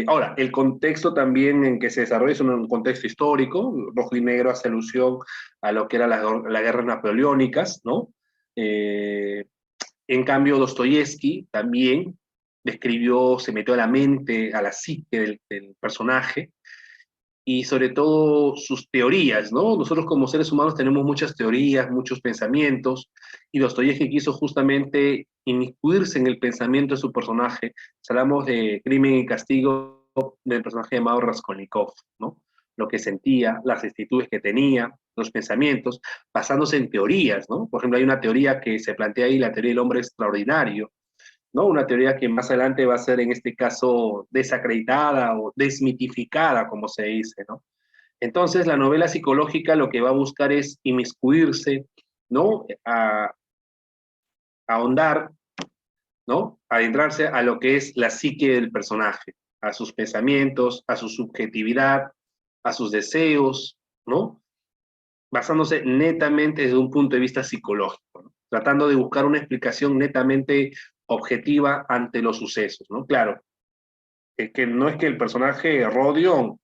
ahora, el contexto también en que se desarrolla es un contexto histórico. Rojo y Negro hace alusión a lo que eran las guerras napoleónicas, ¿no? Eh, en cambio, Dostoyevsky también describió, se metió a la mente, a la psique del personaje, y sobre todo sus teorías, ¿no? Nosotros como seres humanos tenemos muchas teorías, muchos pensamientos, y Dostoyevsky quiso justamente inmiscuirse en el pensamiento de su personaje. Hablamos de Crimen y Castigo del personaje llamado Raskolnikov, ¿no? Lo que sentía, las actitudes que tenía, los pensamientos, basándose en teorías, ¿no? Por ejemplo, hay una teoría que se plantea ahí, la teoría del hombre extraordinario, ¿no? Una teoría que más adelante va a ser en este caso desacreditada o desmitificada, como se dice, ¿no? Entonces, la novela psicológica lo que va a buscar es inmiscuirse, ¿no? A ahondar, ¿no? Adentrarse a lo que es la psique del personaje, a sus pensamientos, a su subjetividad, a sus deseos, ¿no? Basándose netamente desde un punto de vista psicológico, ¿no? Tratando de buscar una explicación netamente objetiva ante los sucesos, ¿no? Claro, que no es que el personaje Rodion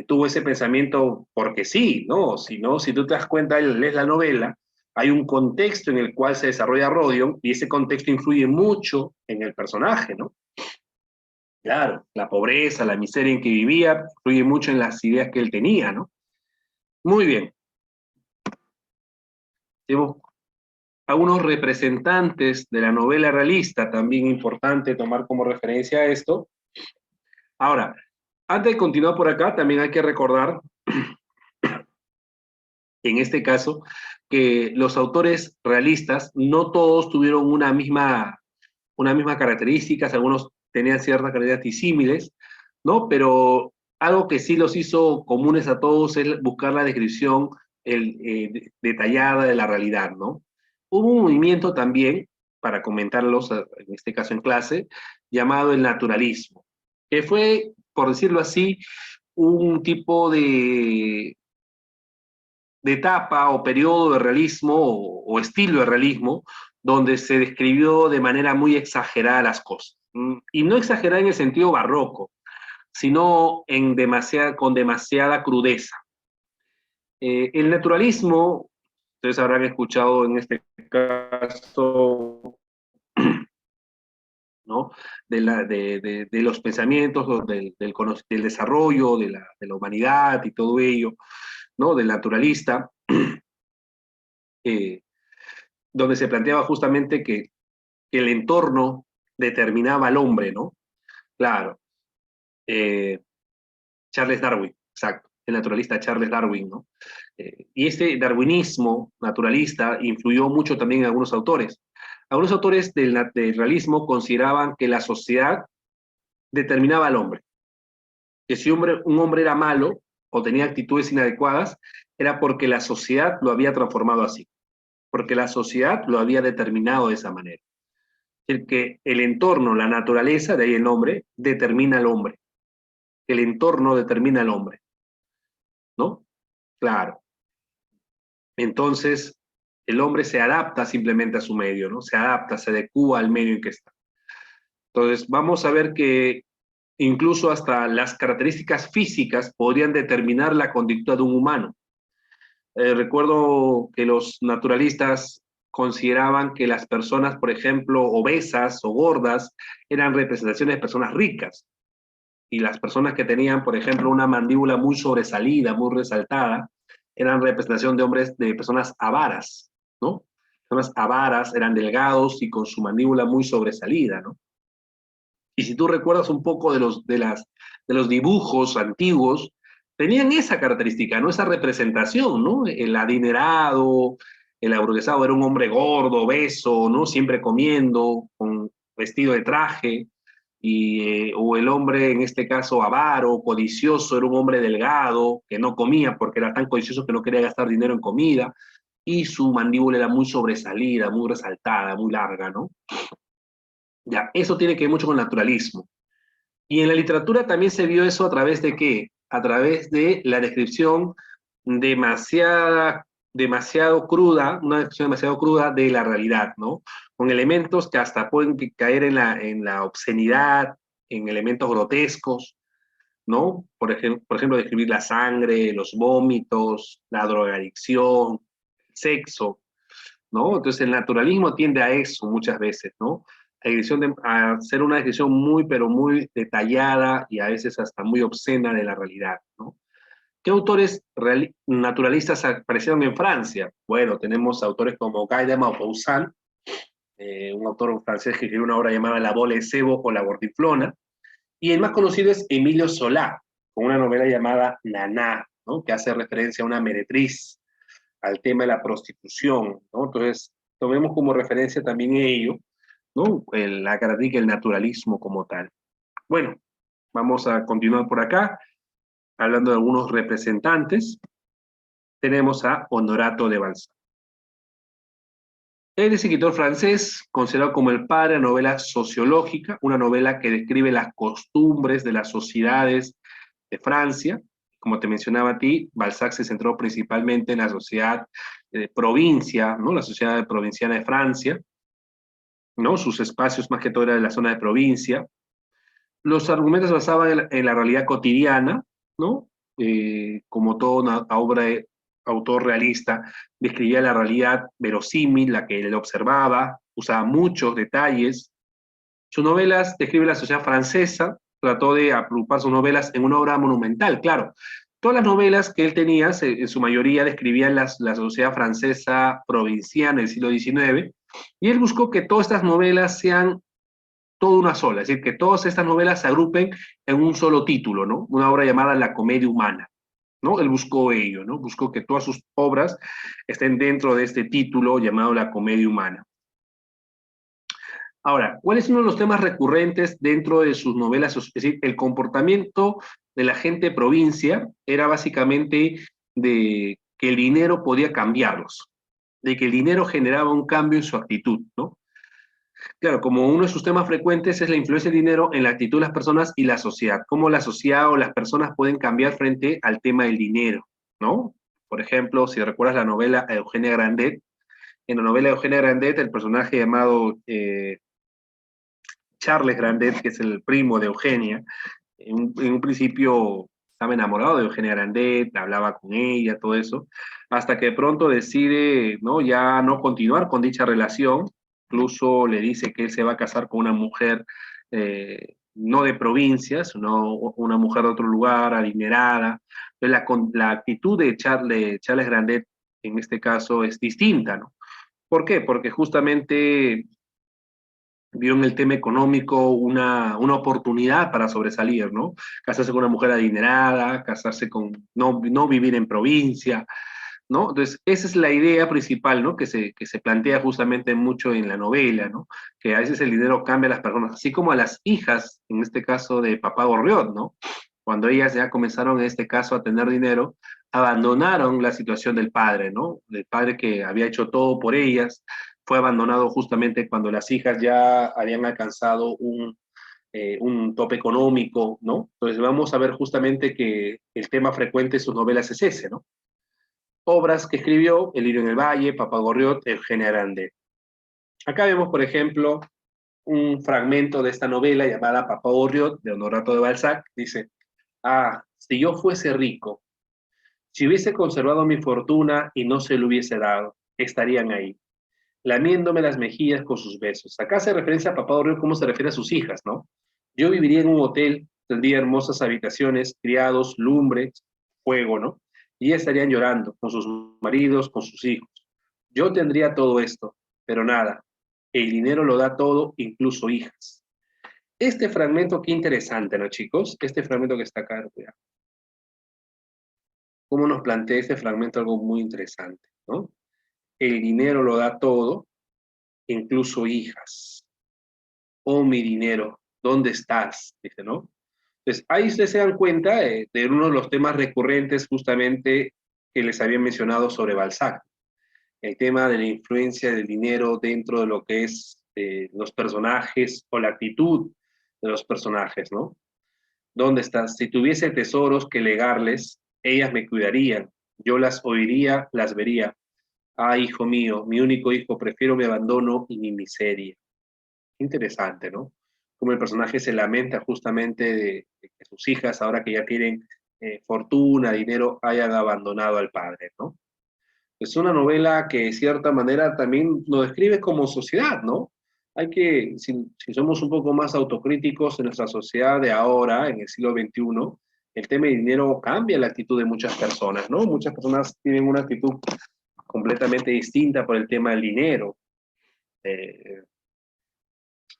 tuvo ese pensamiento porque sí, ¿no? Sino, si tú te das cuenta, lees la novela, hay un contexto en el cual se desarrolla Rodion y ese contexto influye mucho en el personaje, ¿no? Claro, la pobreza, la miseria en que vivía, influye mucho en las ideas que él tenía, ¿no? Muy bien. Tenemos algunos representantes de la novela realista, también importante tomar como referencia esto. Ahora, antes de continuar por acá, también hay que recordar, en este caso, que los autores realistas no todos tuvieron una misma características, algunos tenían ciertas características disímiles, ¿no? Pero algo que sí los hizo comunes a todos es buscar la descripción detallada de la realidad, ¿no? Hubo un movimiento también, para comentarlos, en este caso en clase, llamado el naturalismo, que fue, por decirlo así, un tipo de etapa o periodo de realismo o estilo de realismo donde se describió de manera muy exagerada las cosas. Y no exagerada en el sentido barroco, sino con demasiada crudeza. El naturalismo, ustedes habrán escuchado en este caso, ¿no? De los pensamientos, del desarrollo de la humanidad y todo ello, ¿no? Del naturalista, eh, donde se planteaba justamente que el entorno determinaba al hombre, ¿no? Claro, eh, Charles Darwin, exacto. el naturalista Charles Darwin, ¿no? Y este darwinismo naturalista influyó mucho también en algunos autores. Algunos autores del realismo consideraban que la sociedad determinaba al hombre, que si un hombre era malo o tenía actitudes inadecuadas, era porque la sociedad lo había transformado así, porque la sociedad lo había determinado de esa manera. El que el entorno, la naturaleza, de ahí el nombre, determina al hombre. El entorno determina al hombre, ¿no? Claro. Entonces, el hombre se adapta simplemente a su medio, ¿no? Se adapta, se adecua al medio en que está. Entonces, vamos a ver que incluso hasta las características físicas podrían determinar la conducta de un humano. Recuerdo que los naturalistas consideraban que las personas, por ejemplo, obesas o gordas, eran representaciones de personas ricas. Y las personas que tenían, por ejemplo, una mandíbula muy sobresalida, muy resaltada, eran representación de hombres, de personas avaras, ¿no? Personas avaras, eran delgados y con su mandíbula muy sobresalida, ¿no? Y si tú recuerdas un poco de los dibujos antiguos, tenían esa característica, ¿no? Esa representación, ¿no? El adinerado, el aburguesado era un hombre gordo, obeso, ¿no? Siempre comiendo, con vestido de traje, o el hombre, en este caso, avaro, codicioso, era un hombre delgado, que no comía porque era tan codicioso que no quería gastar dinero en comida, y su mandíbula era muy sobresalida, muy resaltada, muy larga, ¿no? Ya, eso tiene que ver mucho con el naturalismo. Y en la literatura también se vio eso a través de qué? A través de la descripción demasiado cruda, una descripción demasiado cruda de la realidad, ¿no? Con elementos que hasta pueden caer en la obscenidad, en elementos grotescos, ¿no? Por ejemplo, describir la sangre, los vómitos, la drogadicción, el sexo, ¿no? Entonces el naturalismo tiende a eso muchas veces, ¿no? A hacer una descripción muy, pero muy detallada y a veces hasta muy obscena de la realidad, ¿no? ¿Qué autores naturalistas aparecieron en Francia? Bueno, tenemos autores como Guy de Maupassant, un autor francés que escribió una obra llamada La bola de cebo o La gordiflona, y el más conocido es Emilio Solá, con una novela llamada Naná, ¿no? Que hace referencia a una meretriz, al tema de la prostitución, ¿no? Entonces, tomemos como referencia también ello, ¿no? La característica del naturalismo como tal. Bueno, vamos a continuar por acá, hablando de algunos representantes. Tenemos a Honorato de Balzac. Él es escritor francés, considerado como el padre de la novela sociológica, una novela que describe las costumbres de las sociedades de Francia. Como te mencionaba a ti, Balzac se centró principalmente en la sociedad de provincia, ¿no? La sociedad provinciana de Francia, ¿no? Sus espacios más que todo eran de la zona de provincia. Los argumentos se basaban en la realidad cotidiana, ¿no? Como toda una obra de autor realista, describía la realidad verosímil, la que él observaba, usaba muchos detalles. Sus novelas describen la sociedad francesa, trató de agrupar sus novelas en una obra monumental, claro. Todas las novelas que él tenía, en su mayoría describían la sociedad francesa provinciana del siglo XIX, y él buscó que todas estas novelas sean toda una sola, es decir, que todas estas novelas se agrupen en un solo título, ¿no? Una obra llamada La Comedia Humana, ¿no? Él buscó ello, ¿no? Buscó que todas sus obras estén dentro de este título llamado La Comedia Humana. Ahora, ¿cuál es uno de los temas recurrentes dentro de sus novelas? Es decir, el comportamiento de la gente de provincia era básicamente de que el dinero podía cambiarlos, de que el dinero generaba un cambio en su actitud, ¿no? Claro, como uno de sus temas frecuentes es la influencia del dinero en la actitud de las personas y la sociedad, cómo la sociedad o las personas pueden cambiar frente al tema del dinero, ¿no? Por ejemplo, si recuerdas la novela Eugenia Grandet, en la novela Eugenia Grandet, el personaje llamado Charles Grandet, que es el primo de Eugenia, en un principio estaba enamorado de Eugenia Grandet, hablaba con ella, todo eso, hasta que de pronto decide, ¿no? Ya no continuar con dicha relación, incluso le dice que él se va a casar con una mujer no de provincia, sino una mujer de otro lugar, adinerada. Entonces, la actitud de Charles Grandet en este caso es distinta, ¿no? ¿Por qué? Porque justamente vio en el tema económico una oportunidad para sobresalir, ¿no? Casarse con una mujer adinerada, casarse con, no vivir en provincia, ¿no? Entonces, esa es la idea principal, ¿no? Que se plantea justamente mucho en la novela, ¿no? Que a veces el dinero cambia a las personas, así como a las hijas, en este caso de Papá Gorriot, ¿no? Cuando ellas ya comenzaron, en este caso, a tener dinero, abandonaron la situación del padre, ¿no? Del padre que había hecho todo por ellas, fue abandonado justamente cuando las hijas ya habían alcanzado un tope económico, ¿no? Entonces vamos a ver justamente que el tema frecuente de sus novelas es ese, ¿no? Obras que escribió: El lirio en el valle, Papá Gorriot, Eugenia Grande. Acá vemos, por ejemplo, un fragmento de esta novela llamada Papá Gorriot, de Honorato de Balzac. Dice: ah, si yo fuese rico, si hubiese conservado mi fortuna y no se lo hubiese dado, estarían ahí, lamiéndome las mejillas con sus besos. Acá se referencia a Papá Gorriot como se refiere a sus hijas, ¿no? Yo viviría en un hotel, tendría hermosas habitaciones, criados, lumbres, fuego, ¿no? Y ellas estarían llorando con sus maridos, con sus hijos. Yo tendría todo esto, pero nada. El dinero lo da todo, incluso hijas. Este fragmento, qué interesante, ¿no, chicos? Este fragmento que está acá, cuidado. Cómo nos plantea este fragmento algo muy interesante, ¿no? El dinero lo da todo, incluso hijas. Oh, mi dinero, ¿dónde estás? Dice, ¿no? Entonces, ahí ustedes se dan cuenta de uno de los temas recurrentes justamente que les había mencionado sobre Balzac, el tema de la influencia del dinero dentro de lo que es los personajes o la actitud de los personajes, ¿no? ¿Dónde estás? Si tuviese tesoros que legarles, ellas me cuidarían, yo las oiría, las vería. Ah, hijo mío, mi único hijo, prefiero mi abandono y mi miseria. Interesante, ¿no? Como el personaje se lamenta justamente de que sus hijas, ahora que ya tienen fortuna, dinero, hayan abandonado al padre, ¿no? Es una novela que de cierta manera también nos describe como sociedad, ¿no? Hay que, si somos un poco más autocríticos en nuestra sociedad de ahora, en el siglo XXI, el tema de dinero cambia la actitud de muchas personas, ¿no? Muchas personas tienen una actitud completamente distinta por el tema del dinero. Eh,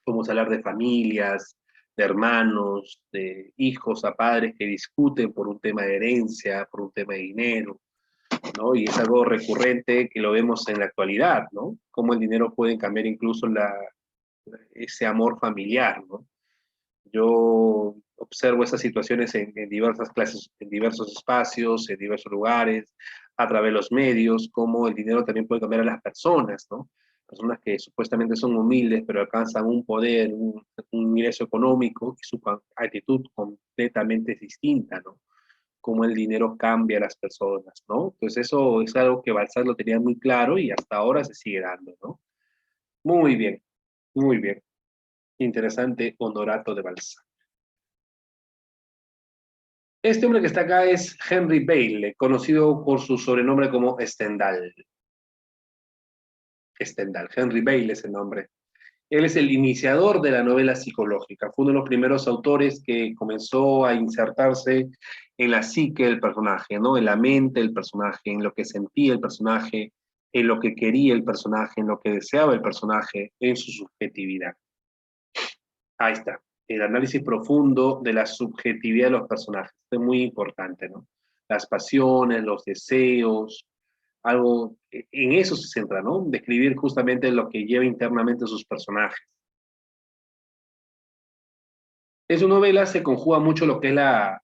Podemos hablar de familias, de hermanos, de hijos a padres que discuten por un tema de herencia, por un tema de dinero, ¿no? Y es algo recurrente que lo vemos en la actualidad, ¿no? Cómo el dinero puede cambiar incluso ese amor familiar, ¿no? Yo observo esas situaciones en diversas clases, en diversos espacios, en diversos lugares, a través de los medios, cómo el dinero también puede cambiar a las personas, ¿no? Personas que supuestamente son humildes, pero alcanzan un poder, un ingreso económico y su actitud completamente distinta, ¿no? Cómo el dinero cambia a las personas, ¿no? Entonces eso es algo que Balzac lo tenía muy claro y hasta ahora se sigue dando, ¿no? Muy bien, muy bien. Interesante Honorato de Balzac. Este hombre que está acá es Henry Bailey, conocido por su sobrenombre como Stendhal. Stendhal, Henry Bailey es el nombre. Él es el iniciador de la novela psicológica. Fue uno de los primeros autores que comenzó a insertarse en la psique del personaje, ¿no? En la mente del personaje, en lo que sentía el personaje, en lo que quería el personaje, en lo que deseaba el personaje, en su subjetividad. Ahí está. El análisis profundo de la subjetividad de los personajes. Esto es muy importante, ¿no? Las pasiones, los deseos, algo, en eso se centra, ¿no? Describir justamente lo que lleva internamente a sus personajes. En su novela se conjuga mucho lo que es la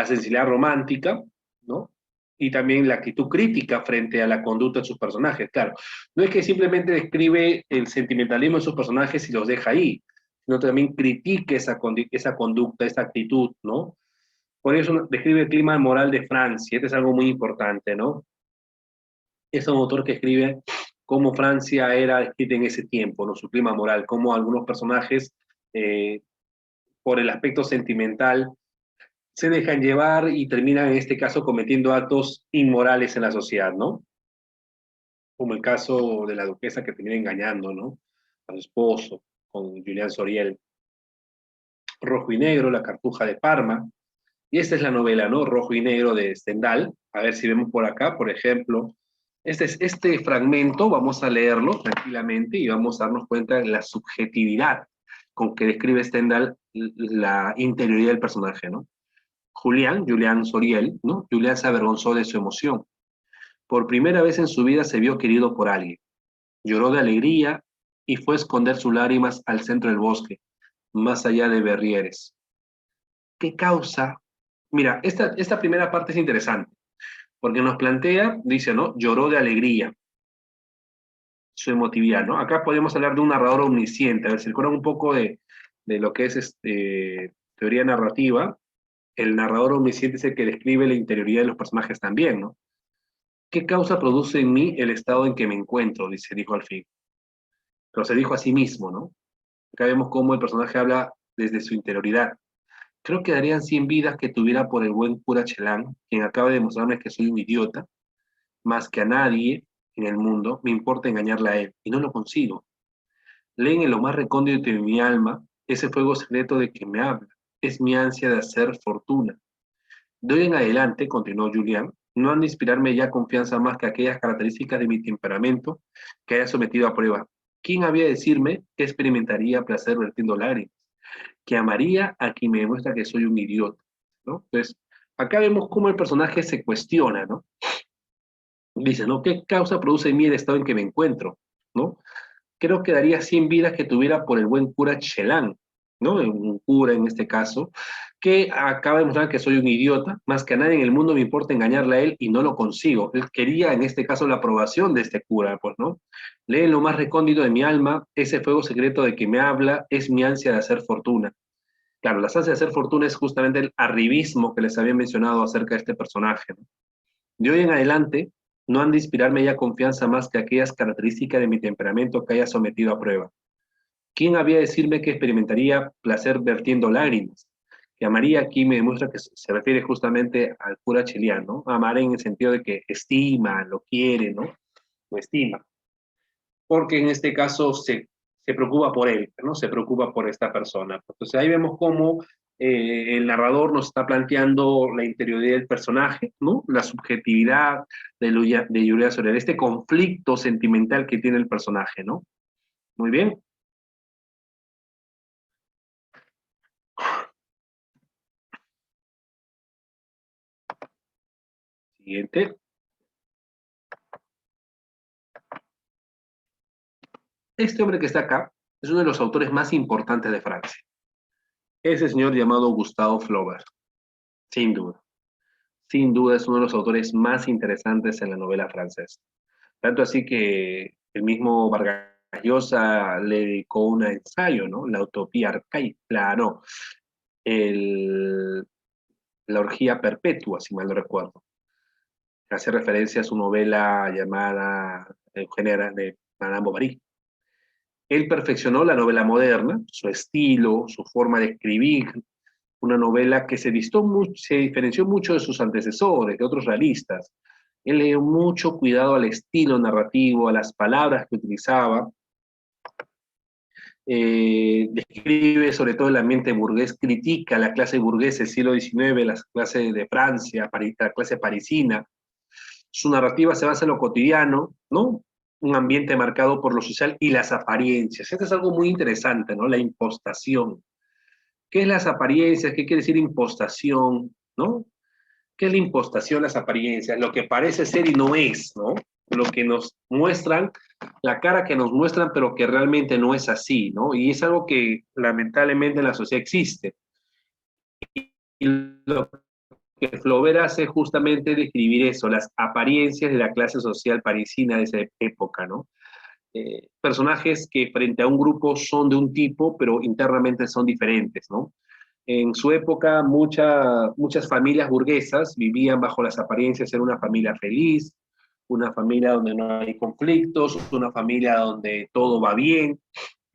sensibilidad romántica, ¿no? Y también la actitud crítica frente a la conducta de sus personajes. Claro, no es que simplemente describe el sentimentalismo de sus personajes y los deja ahí, sino también critique esa conducta, esa actitud, ¿no? Por eso describe el clima moral de Francia, este es algo muy importante, ¿no? Es un autor que escribe cómo Francia era escrita en ese tiempo, ¿no? Su clima moral, cómo algunos personajes, eh, por el aspecto sentimental, se dejan llevar y terminan en este caso cometiendo actos inmorales en la sociedad, ¿no? Como el caso de la duquesa que termina engañando, ¿no? A su esposo, con Julián Soriel. Rojo y Negro, La Cartuja de Parma. Y esta es la novela, ¿no? Rojo y Negro de Stendhal. A ver si vemos por acá, por ejemplo, Este fragmento vamos a leerlo tranquilamente y vamos a darnos cuenta de la subjetividad con que describe Stendhal la interioridad del personaje, ¿no? Julián Soriel, ¿no? Julián se avergonzó de su emoción. Por primera vez en su vida se vio querido por alguien. Lloró de alegría y fue a esconder sus lágrimas al centro del bosque, más allá de Verrieres. ¿Qué causa? Mira, esta primera parte es interesante, porque nos plantea, dice, ¿no? Lloró de alegría, su emotividad, ¿no? Acá podemos hablar de un narrador omnisciente. A ver, si recuerdan un poco de lo que es teoría narrativa, el narrador omnisciente es el que describe la interioridad de los personajes también, ¿no? ¿Qué causa produce en mí el estado en que me encuentro? Dijo al fin. Pero se dijo a sí mismo, ¿no? Acá vemos cómo el personaje habla desde su interioridad. Creo que darían 100 vidas que tuviera por el buen cura Chelán, quien acaba de demostrarme que soy un idiota, más que a nadie en el mundo me importa engañarla a él, y no lo consigo. Leen en lo más recóndito de mi alma ese fuego secreto de que me habla. Es mi ansia de hacer fortuna. De hoy en adelante, continuó Julián, no han de inspirarme ya confianza más que aquellas características de mi temperamento que haya sometido a prueba. ¿Quién había de decirme que experimentaría placer vertiendo lágrimas? Que amaría a quien me demuestra que soy un idiota, ¿no? Entonces, acá vemos cómo el personaje se cuestiona, ¿no? Dice, ¿no? ¿Qué causa produce en mí el estado en que me encuentro? ¿No? Creo que daría 100 vidas que tuviera por el buen cura Chelán, ¿no? Un cura en este caso, que acaba de mostrar que soy un idiota, más que a nadie en el mundo me importa engañarle a él y no lo consigo. Él quería en este caso la aprobación de este cura, pues, ¿no? Lee en lo más recóndito de mi alma, ese fuego secreto de que me habla es mi ansia de hacer fortuna. Claro, la ansia de hacer fortuna es justamente el arribismo que les había mencionado acerca de este personaje, ¿no? De hoy en adelante, no han de inspirarme ya confianza más que aquellas características de mi temperamento que haya sometido a prueba. ¿Quién había de decirme que experimentaría placer vertiendo lágrimas? Que amaría aquí me demuestra que se refiere justamente al cura chiliano, ¿no? Amar en el sentido de que estima, lo quiere, ¿no? Lo estima. Porque en este caso se preocupa por él, ¿no? Se preocupa por esta persona. Entonces ahí vemos cómo el narrador nos está planteando la interioridad del personaje, ¿no? La subjetividad de Julia Soler, este conflicto sentimental que tiene el personaje, ¿no? Muy bien. Siguiente. Este hombre que está acá es uno de los autores más importantes de Francia. Ese señor llamado Gustave Flaubert, sin duda. Sin duda es uno de los autores más interesantes en la novela francesa. Tanto así que el mismo Vargas Llosa le dedicó un ensayo, ¿no? La utopía arcaica, no, el, la orgía perpetua, si mal no recuerdo. Hace referencia a su novela llamada Eugenia de Madame Bovary. Él perfeccionó la novela moderna, su estilo, su forma de escribir, una novela que se diferenció mucho de sus antecesores, de otros realistas. Él le dio mucho cuidado al estilo narrativo, a las palabras que utilizaba. Describe sobre todo el ambiente burgués, critica la clase burguesa del siglo XIX, las clases de Francia, la clase parisina. Su narrativa se basa en lo cotidiano, ¿no? Un ambiente marcado por lo social y las apariencias. Esto es algo muy interesante, ¿no? La impostación. ¿Qué es las apariencias? ¿Qué quiere decir impostación? ¿No? ¿Qué es la impostación, las apariencias? Lo que parece ser y no es, ¿no? Lo que nos muestran, la cara que nos muestran, pero que realmente no es así, ¿no? Y es algo que lamentablemente en la sociedad existe. Y lo que Flaubert hace justamente describir eso, las apariencias de la clase social parisina de esa época, ¿no? Personajes que frente a un grupo son de un tipo, pero internamente son diferentes, ¿no? En su época, muchas familias burguesas vivían bajo las apariencias de ser una familia feliz, una familia donde no hay conflictos, una familia donde todo va bien,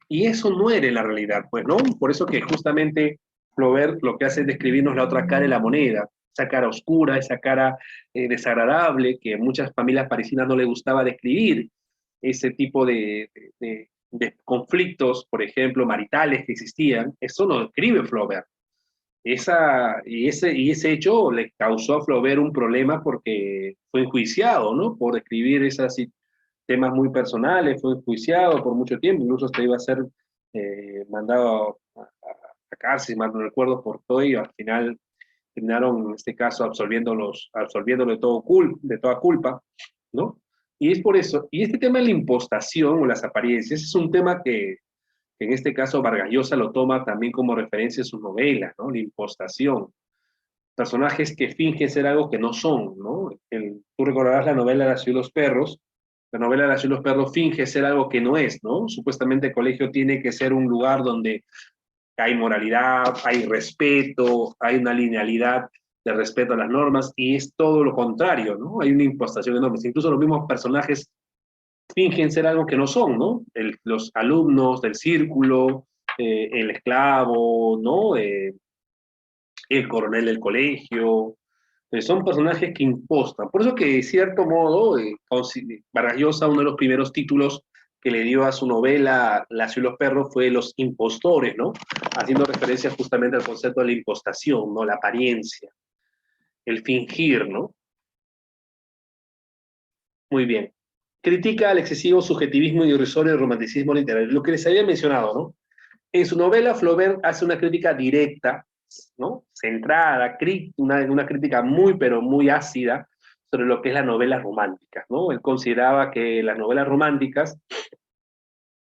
y eso no era la realidad, pues, ¿no? Por eso que justamente Flaubert lo que hace es describirnos la otra cara de la moneda, esa cara oscura, esa cara desagradable que a muchas familias parisinas no les gustaba describir, ese tipo de conflictos, por ejemplo, maritales que existían, eso lo describe Flaubert. Y ese hecho le causó a Flaubert un problema porque fue enjuiciado, ¿no? Por escribir esos temas muy personales, fue enjuiciado por mucho tiempo, incluso hasta iba a ser mandado a cárcel, si mal no recuerdo, por todo ello. Al final terminaron, en este caso, absolviéndolo de toda culpa, ¿no? Y es por eso, y este tema de la impostación o las apariencias es un tema que en este caso Vargas Llosa lo toma también como referencia en su novela, ¿no? La impostación. Personajes que fingen ser algo que no son, ¿no? Tú recordarás la novela La ciudad y los perros. La novela La ciudad y los perros finge ser algo que no es, ¿no? Supuestamente el colegio tiene que ser un lugar donde hay moralidad, hay respeto, hay una linealidad de respeto a las normas, y es todo lo contrario, ¿no? Hay una impostación enorme. Incluso los mismos personajes fingen ser algo que no son, ¿no? Los alumnos del círculo, el esclavo, ¿no? El coronel del colegio, son personajes que impostan. Por eso que, de cierto modo, Vargas Llosa, uno de los primeros títulos que le dio a su novela La ciudad y los perros fue Los impostores, ¿no? Haciendo referencia justamente al concepto de la impostación, ¿no? La apariencia, el fingir, ¿no? Muy bien. Critica el excesivo subjetivismo y irrisorio del romanticismo literario. Lo que les había mencionado, ¿no? En su novela, Flaubert hace una crítica directa, ¿no? Centrada, una crítica muy, pero muy ácida sobre lo que es las novelas románticas, ¿no? Él consideraba que las novelas románticas,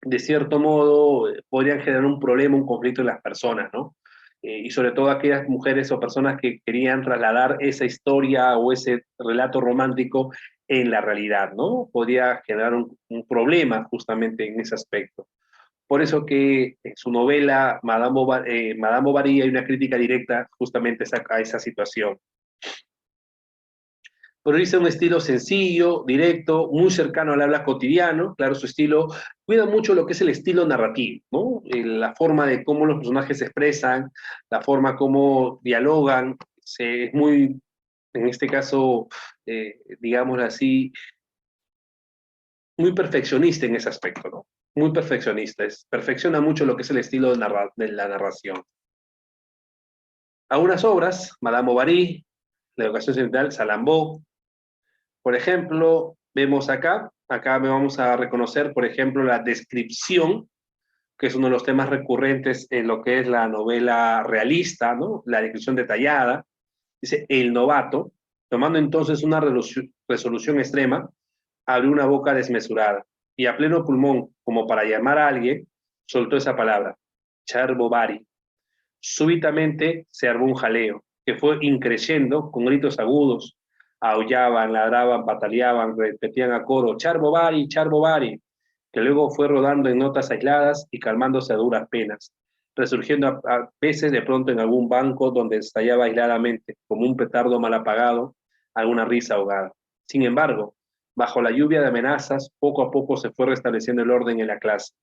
de cierto modo, podrían generar un problema, un conflicto en las personas, ¿no? Y sobre todo aquellas mujeres o personas que querían trasladar esa historia o ese relato romántico en la realidad, ¿no? Podría generar un problema justamente en ese aspecto. Por eso que en su novela Madame Bovary hay una crítica directa justamente a esa situación. Prioriza un estilo sencillo, directo, muy cercano al habla cotidiano. Claro, su estilo cuida mucho lo que es el estilo narrativo, ¿no? La forma de cómo los personajes se expresan, la forma como dialogan, es muy, en este caso, digámoslo así, muy perfeccionista en ese aspecto, ¿no? Muy perfeccionista, perfecciona mucho lo que es el estilo de la narración. Algunas obras, Madame Bovary, La educación sentimental, Salambó, por ejemplo, vemos acá vamos a reconocer, por ejemplo, la descripción, que es uno de los temas recurrentes en lo que es la novela realista, ¿no? La descripción detallada. Dice, el novato, tomando entonces una resolución extrema, abrió una boca desmesurada y a pleno pulmón, como para llamar a alguien, soltó esa palabra, Charbovary. Súbitamente se armó un jaleo, que fue increciendo con gritos agudos. Aullaban, ladraban, pataleaban, repetían a coro, Charbovary, Charbovary, que luego fue rodando en notas aisladas y calmándose a duras penas, resurgiendo a veces de pronto en algún banco donde estallaba aisladamente, como un petardo mal apagado, alguna risa ahogada. Sin embargo, bajo la lluvia de amenazas, poco a poco se fue restableciendo el orden en la clase,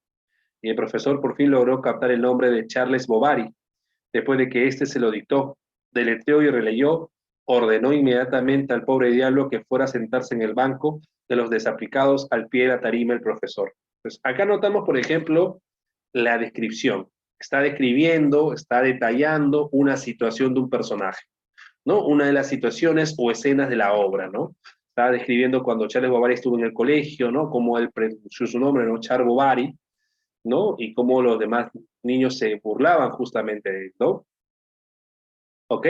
y el profesor por fin logró captar el nombre de Charles Bovary. Después de que éste se lo dictó, deletreó y releyó, ordenó inmediatamente al pobre diablo que fuera a sentarse en el banco de los desaplicados al pie de la tarima el profesor. Pues acá notamos, por ejemplo, la descripción. Está describiendo, está detallando una situación de un personaje, ¿no? Una de las situaciones o escenas de la obra, ¿no? Está describiendo cuando Charles Bovary estuvo en el colegio, ¿no? Como él pronunció su nombre, ¿no? Charles Bovary, ¿no? Y cómo los demás niños se burlaban justamente de él, ¿no? ¿Ok?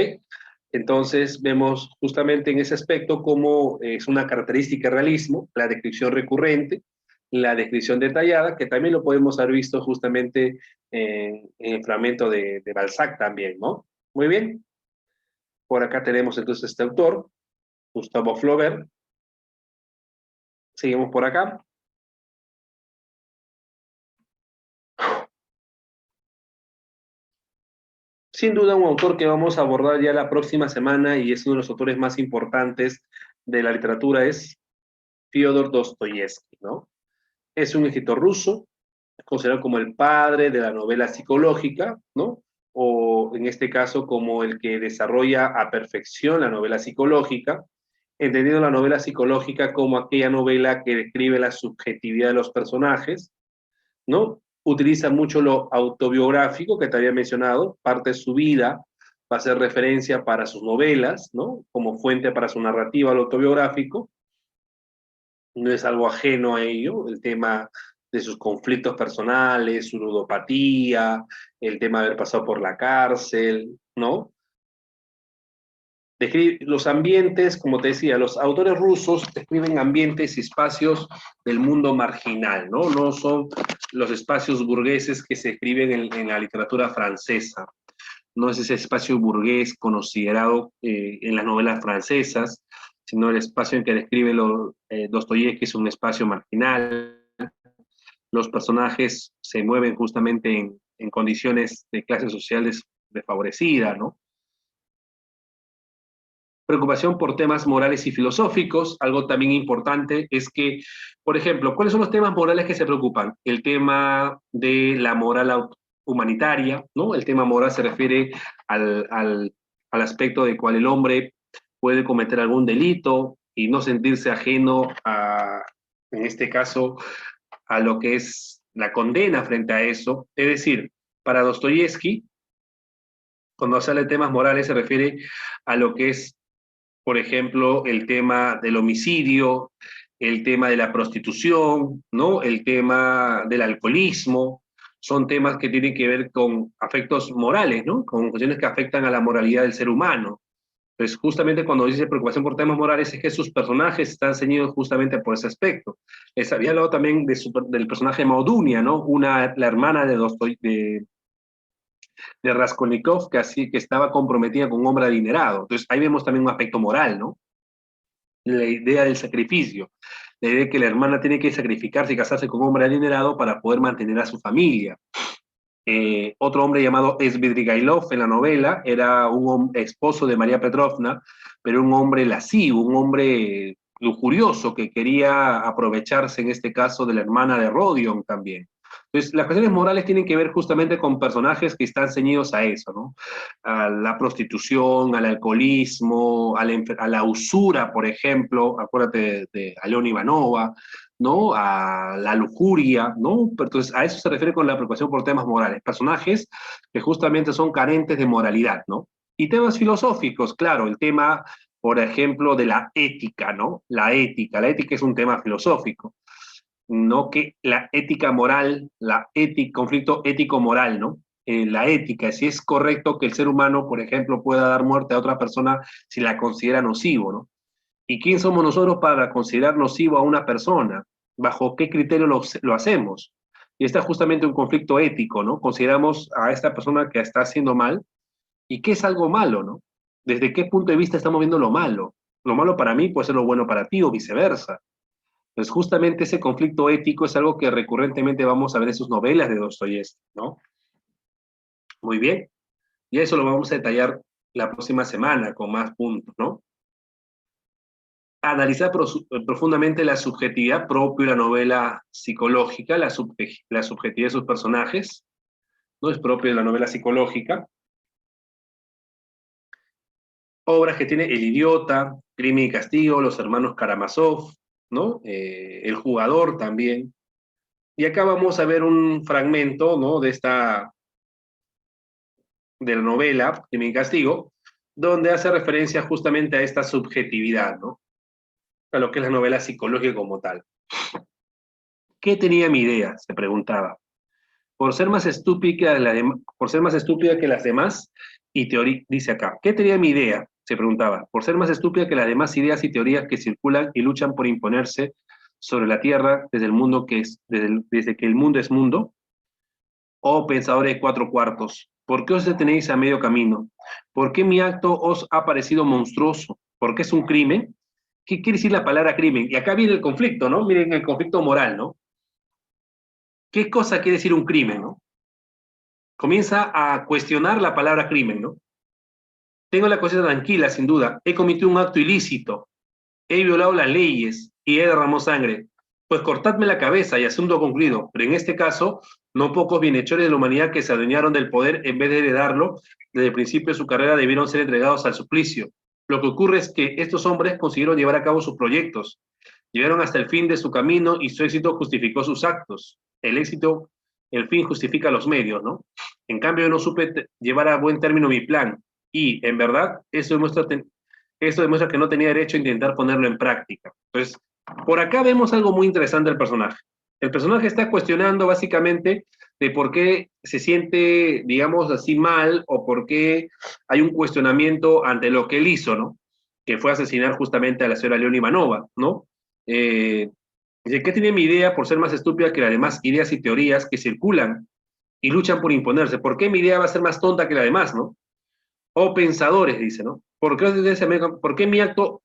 Entonces vemos justamente en ese aspecto cómo es una característica de realismo, la descripción recurrente, la descripción detallada, que también lo podemos haber visto justamente en el fragmento de Balzac también, ¿no? Muy bien. Por acá tenemos entonces este autor, Gustavo Flaubert. Seguimos por acá. Sin duda un autor que vamos a abordar ya la próxima semana y es uno de los autores más importantes de la literatura es Fyodor Dostoyevsky, ¿no? Es un escritor ruso, considerado como el padre de la novela psicológica, ¿no? O en este caso como el que desarrolla a perfección la novela psicológica, entendiendo la novela psicológica como aquella novela que describe la subjetividad de los personajes, ¿no? Utiliza mucho lo autobiográfico que te había mencionado, parte de su vida, va a hacer referencia para sus novelas, ¿no? Como fuente para su narrativa, lo autobiográfico. No es algo ajeno a ello, el tema de sus conflictos personales, su ludopatía, el tema de haber pasado por la cárcel, ¿no? Describe los ambientes, como te decía, los autores rusos describen ambientes y espacios del mundo marginal, ¿no? No son los espacios burgueses que se escriben en la literatura francesa. No es ese espacio burgués considerado en las novelas francesas, sino el espacio en que describe Dostoyevsky es un espacio marginal. Los personajes se mueven justamente en condiciones de clases sociales desfavorecidas, ¿no? Preocupación por temas morales y filosóficos. Algo también importante es que, por ejemplo, ¿cuáles son los temas morales que se preocupan? El tema de la moral humanitaria, ¿no? El tema moral se refiere al aspecto de cual el hombre puede cometer algún delito y no sentirse ajeno a, en este caso, a lo que es la condena frente a eso. Es decir, para Dostoyevsky, cuando se habla de temas morales se refiere a lo que es, por ejemplo, el tema del homicidio, el tema de la prostitución, ¿no? El tema del alcoholismo, son temas que tienen que ver con afectos morales, ¿no? Con cuestiones que afectan a la moralidad del ser humano. Entonces, justamente cuando dice preocupación por temas morales, es que sus personajes están ceñidos justamente por ese aspecto. Les había hablado también del personaje Maudunia, ¿no? La hermana de Raskolnikov, que estaba comprometida con un hombre adinerado. Entonces, ahí vemos también un aspecto moral, ¿no? La idea del sacrificio, la idea de que la hermana tiene que sacrificarse y casarse con un hombre adinerado para poder mantener a su familia. Otro hombre llamado Svidrigailov en la novela era un esposo de María Petrovna, pero un hombre lascivo, un hombre lujurioso que quería aprovecharse en este caso de la hermana de Rodion también. Entonces, las cuestiones morales tienen que ver justamente con personajes que están ceñidos a eso, ¿no? A la prostitución, al alcoholismo, a la usura, por ejemplo, acuérdate de Alena Ivanova, ¿no? A la lujuria, ¿no? Entonces, a eso se refiere con la preocupación por temas morales, personajes que justamente son carentes de moralidad, ¿no? Y temas filosóficos, claro, el tema, por ejemplo, de la ética, ¿no? La ética es un tema filosófico, no que la ética moral, conflicto ético-moral, ¿no? La ética, si es correcto que el ser humano, por ejemplo, pueda dar muerte a otra persona si la considera nocivo, ¿no? ¿Y quién somos nosotros para considerar nocivo a una persona? ¿Bajo qué criterio lo hacemos? Y está justamente un conflicto ético, ¿no? Consideramos a esta persona que está haciendo mal, ¿y qué es algo malo, no? ¿Desde qué punto de vista estamos viendo lo malo? Lo malo para mí puede ser lo bueno para ti o viceversa. Pues justamente ese conflicto ético es algo que recurrentemente vamos a ver en sus novelas de Dostoyevsky, ¿no? Muy bien. Y eso lo vamos a detallar la próxima semana con más puntos, ¿no? Analizar profundamente la subjetividad propia de la novela psicológica, la subjetividad de sus personajes, no es propio de la novela psicológica. Obras que tiene El Idiota, Crimen y Castigo, Los Hermanos Karamazov, ¿no? El Jugador también. Y acá vamos a ver un fragmento, ¿no? De la novela Crimen y Castigo, donde hace referencia justamente a esta subjetividad, ¿no? A lo que es la novela psicológica como tal. ¿Qué tenía mi idea? Se preguntaba. Por ser más estúpida por ser más estúpida que las demás y teoría, dice acá, ¿qué tenía mi idea? Se preguntaba, por ser más estúpida que las demás ideas y teorías que circulan y luchan por imponerse sobre la Tierra desde el mundo desde que el mundo es mundo. Oh pensadores de cuatro cuartos, ¿por qué os detenéis a medio camino? ¿Por qué mi acto os ha parecido monstruoso? ¿Por qué es un crimen? ¿Qué quiere decir la palabra crimen? Y acá viene el conflicto, ¿no? Miren el conflicto moral, ¿no? ¿Qué cosa quiere decir un crimen, no? Comienza a cuestionar la palabra crimen, ¿no? Tengo la conciencia tranquila, sin duda. He cometido un acto ilícito. He violado las leyes y he derramado sangre. Pues cortadme la cabeza y asunto concluido. Pero en este caso, no pocos bienhechores de la humanidad que se adueñaron del poder en vez de heredarlo, desde el principio de su carrera debieron ser entregados al suplicio. Lo que ocurre es que estos hombres consiguieron llevar a cabo sus proyectos, llegaron hasta el fin de su camino y su éxito justificó sus actos. El fin justifica los medios, ¿no? En cambio, yo no supe llevar a buen término mi plan. y en verdad eso demuestra que no tenía derecho a intentar ponerlo en práctica. Entonces, por acá vemos algo muy interesante del personaje. El personaje está cuestionando básicamente de por qué se siente, digamos así, mal o por qué hay un cuestionamiento ante lo que él hizo, ¿no? Que fue asesinar justamente a la señora León Ivanova, ¿no? Dice, ¿qué tiene mi idea por ser más estúpida que las demás ideas y teorías que circulan y luchan por imponerse? ¿Por qué mi idea va a ser más tonta que la demás, no? O pensadores, dice, ¿no? ¿Por qué mi acto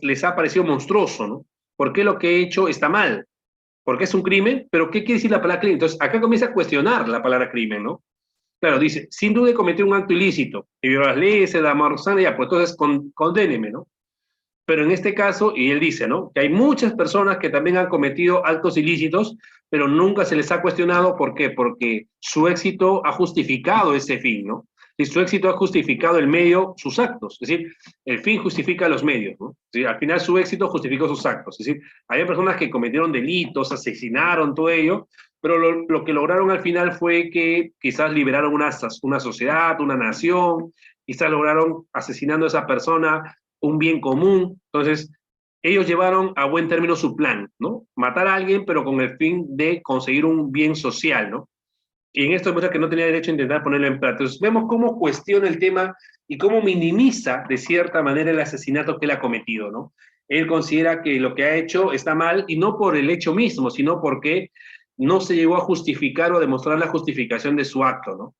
les ha parecido monstruoso, ¿no? ¿Por qué lo que he hecho está mal? ¿Por qué es un crimen? ¿Pero qué quiere decir la palabra crimen? Entonces, acá comienza a cuestionar la palabra crimen, ¿no? Claro, dice, sin duda he cometido un acto ilícito, y violó las leyes, la moral, ya, pues entonces condéneme, ¿no? Pero en este caso, y él dice, ¿no? Que hay muchas personas que también han cometido actos ilícitos, pero nunca se les ha cuestionado. ¿Por qué? Porque su éxito ha justificado ese fin, ¿no? Y su éxito ha justificado el medio, sus actos. Es decir, el fin justifica los medios, ¿no? Es decir, al final su éxito justificó sus actos. Es decir, hay personas que cometieron delitos, asesinaron, todo ello, pero lo que lograron al final fue que quizás liberaron una sociedad, una nación, quizás lograron asesinando a esa persona un bien común. Entonces, ellos llevaron a buen término su plan, ¿no? Matar a alguien, pero con el fin de conseguir un bien social, ¿no? Y en esto demuestra que no tenía derecho a intentar ponerlo en práctica. Entonces, vemos cómo cuestiona el tema y cómo minimiza, de cierta manera, el asesinato que él ha cometido, ¿no? Él considera que lo que ha hecho está mal, y no por el hecho mismo, sino porque no se llegó a justificar o a demostrar la justificación de su acto, ¿no?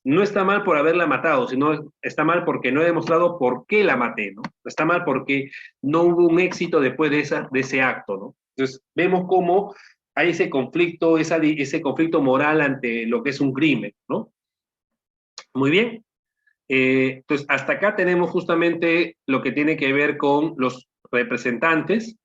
No está mal por haberla matado, sino está mal porque no he demostrado por qué la maté, ¿no? Está mal porque no hubo un éxito después de ese acto, ¿no? Entonces, vemos cómo hay ese conflicto, ese conflicto moral ante lo que es un crimen, ¿no? Muy bien. Entonces, hasta acá tenemos justamente lo que tiene que ver con los representantes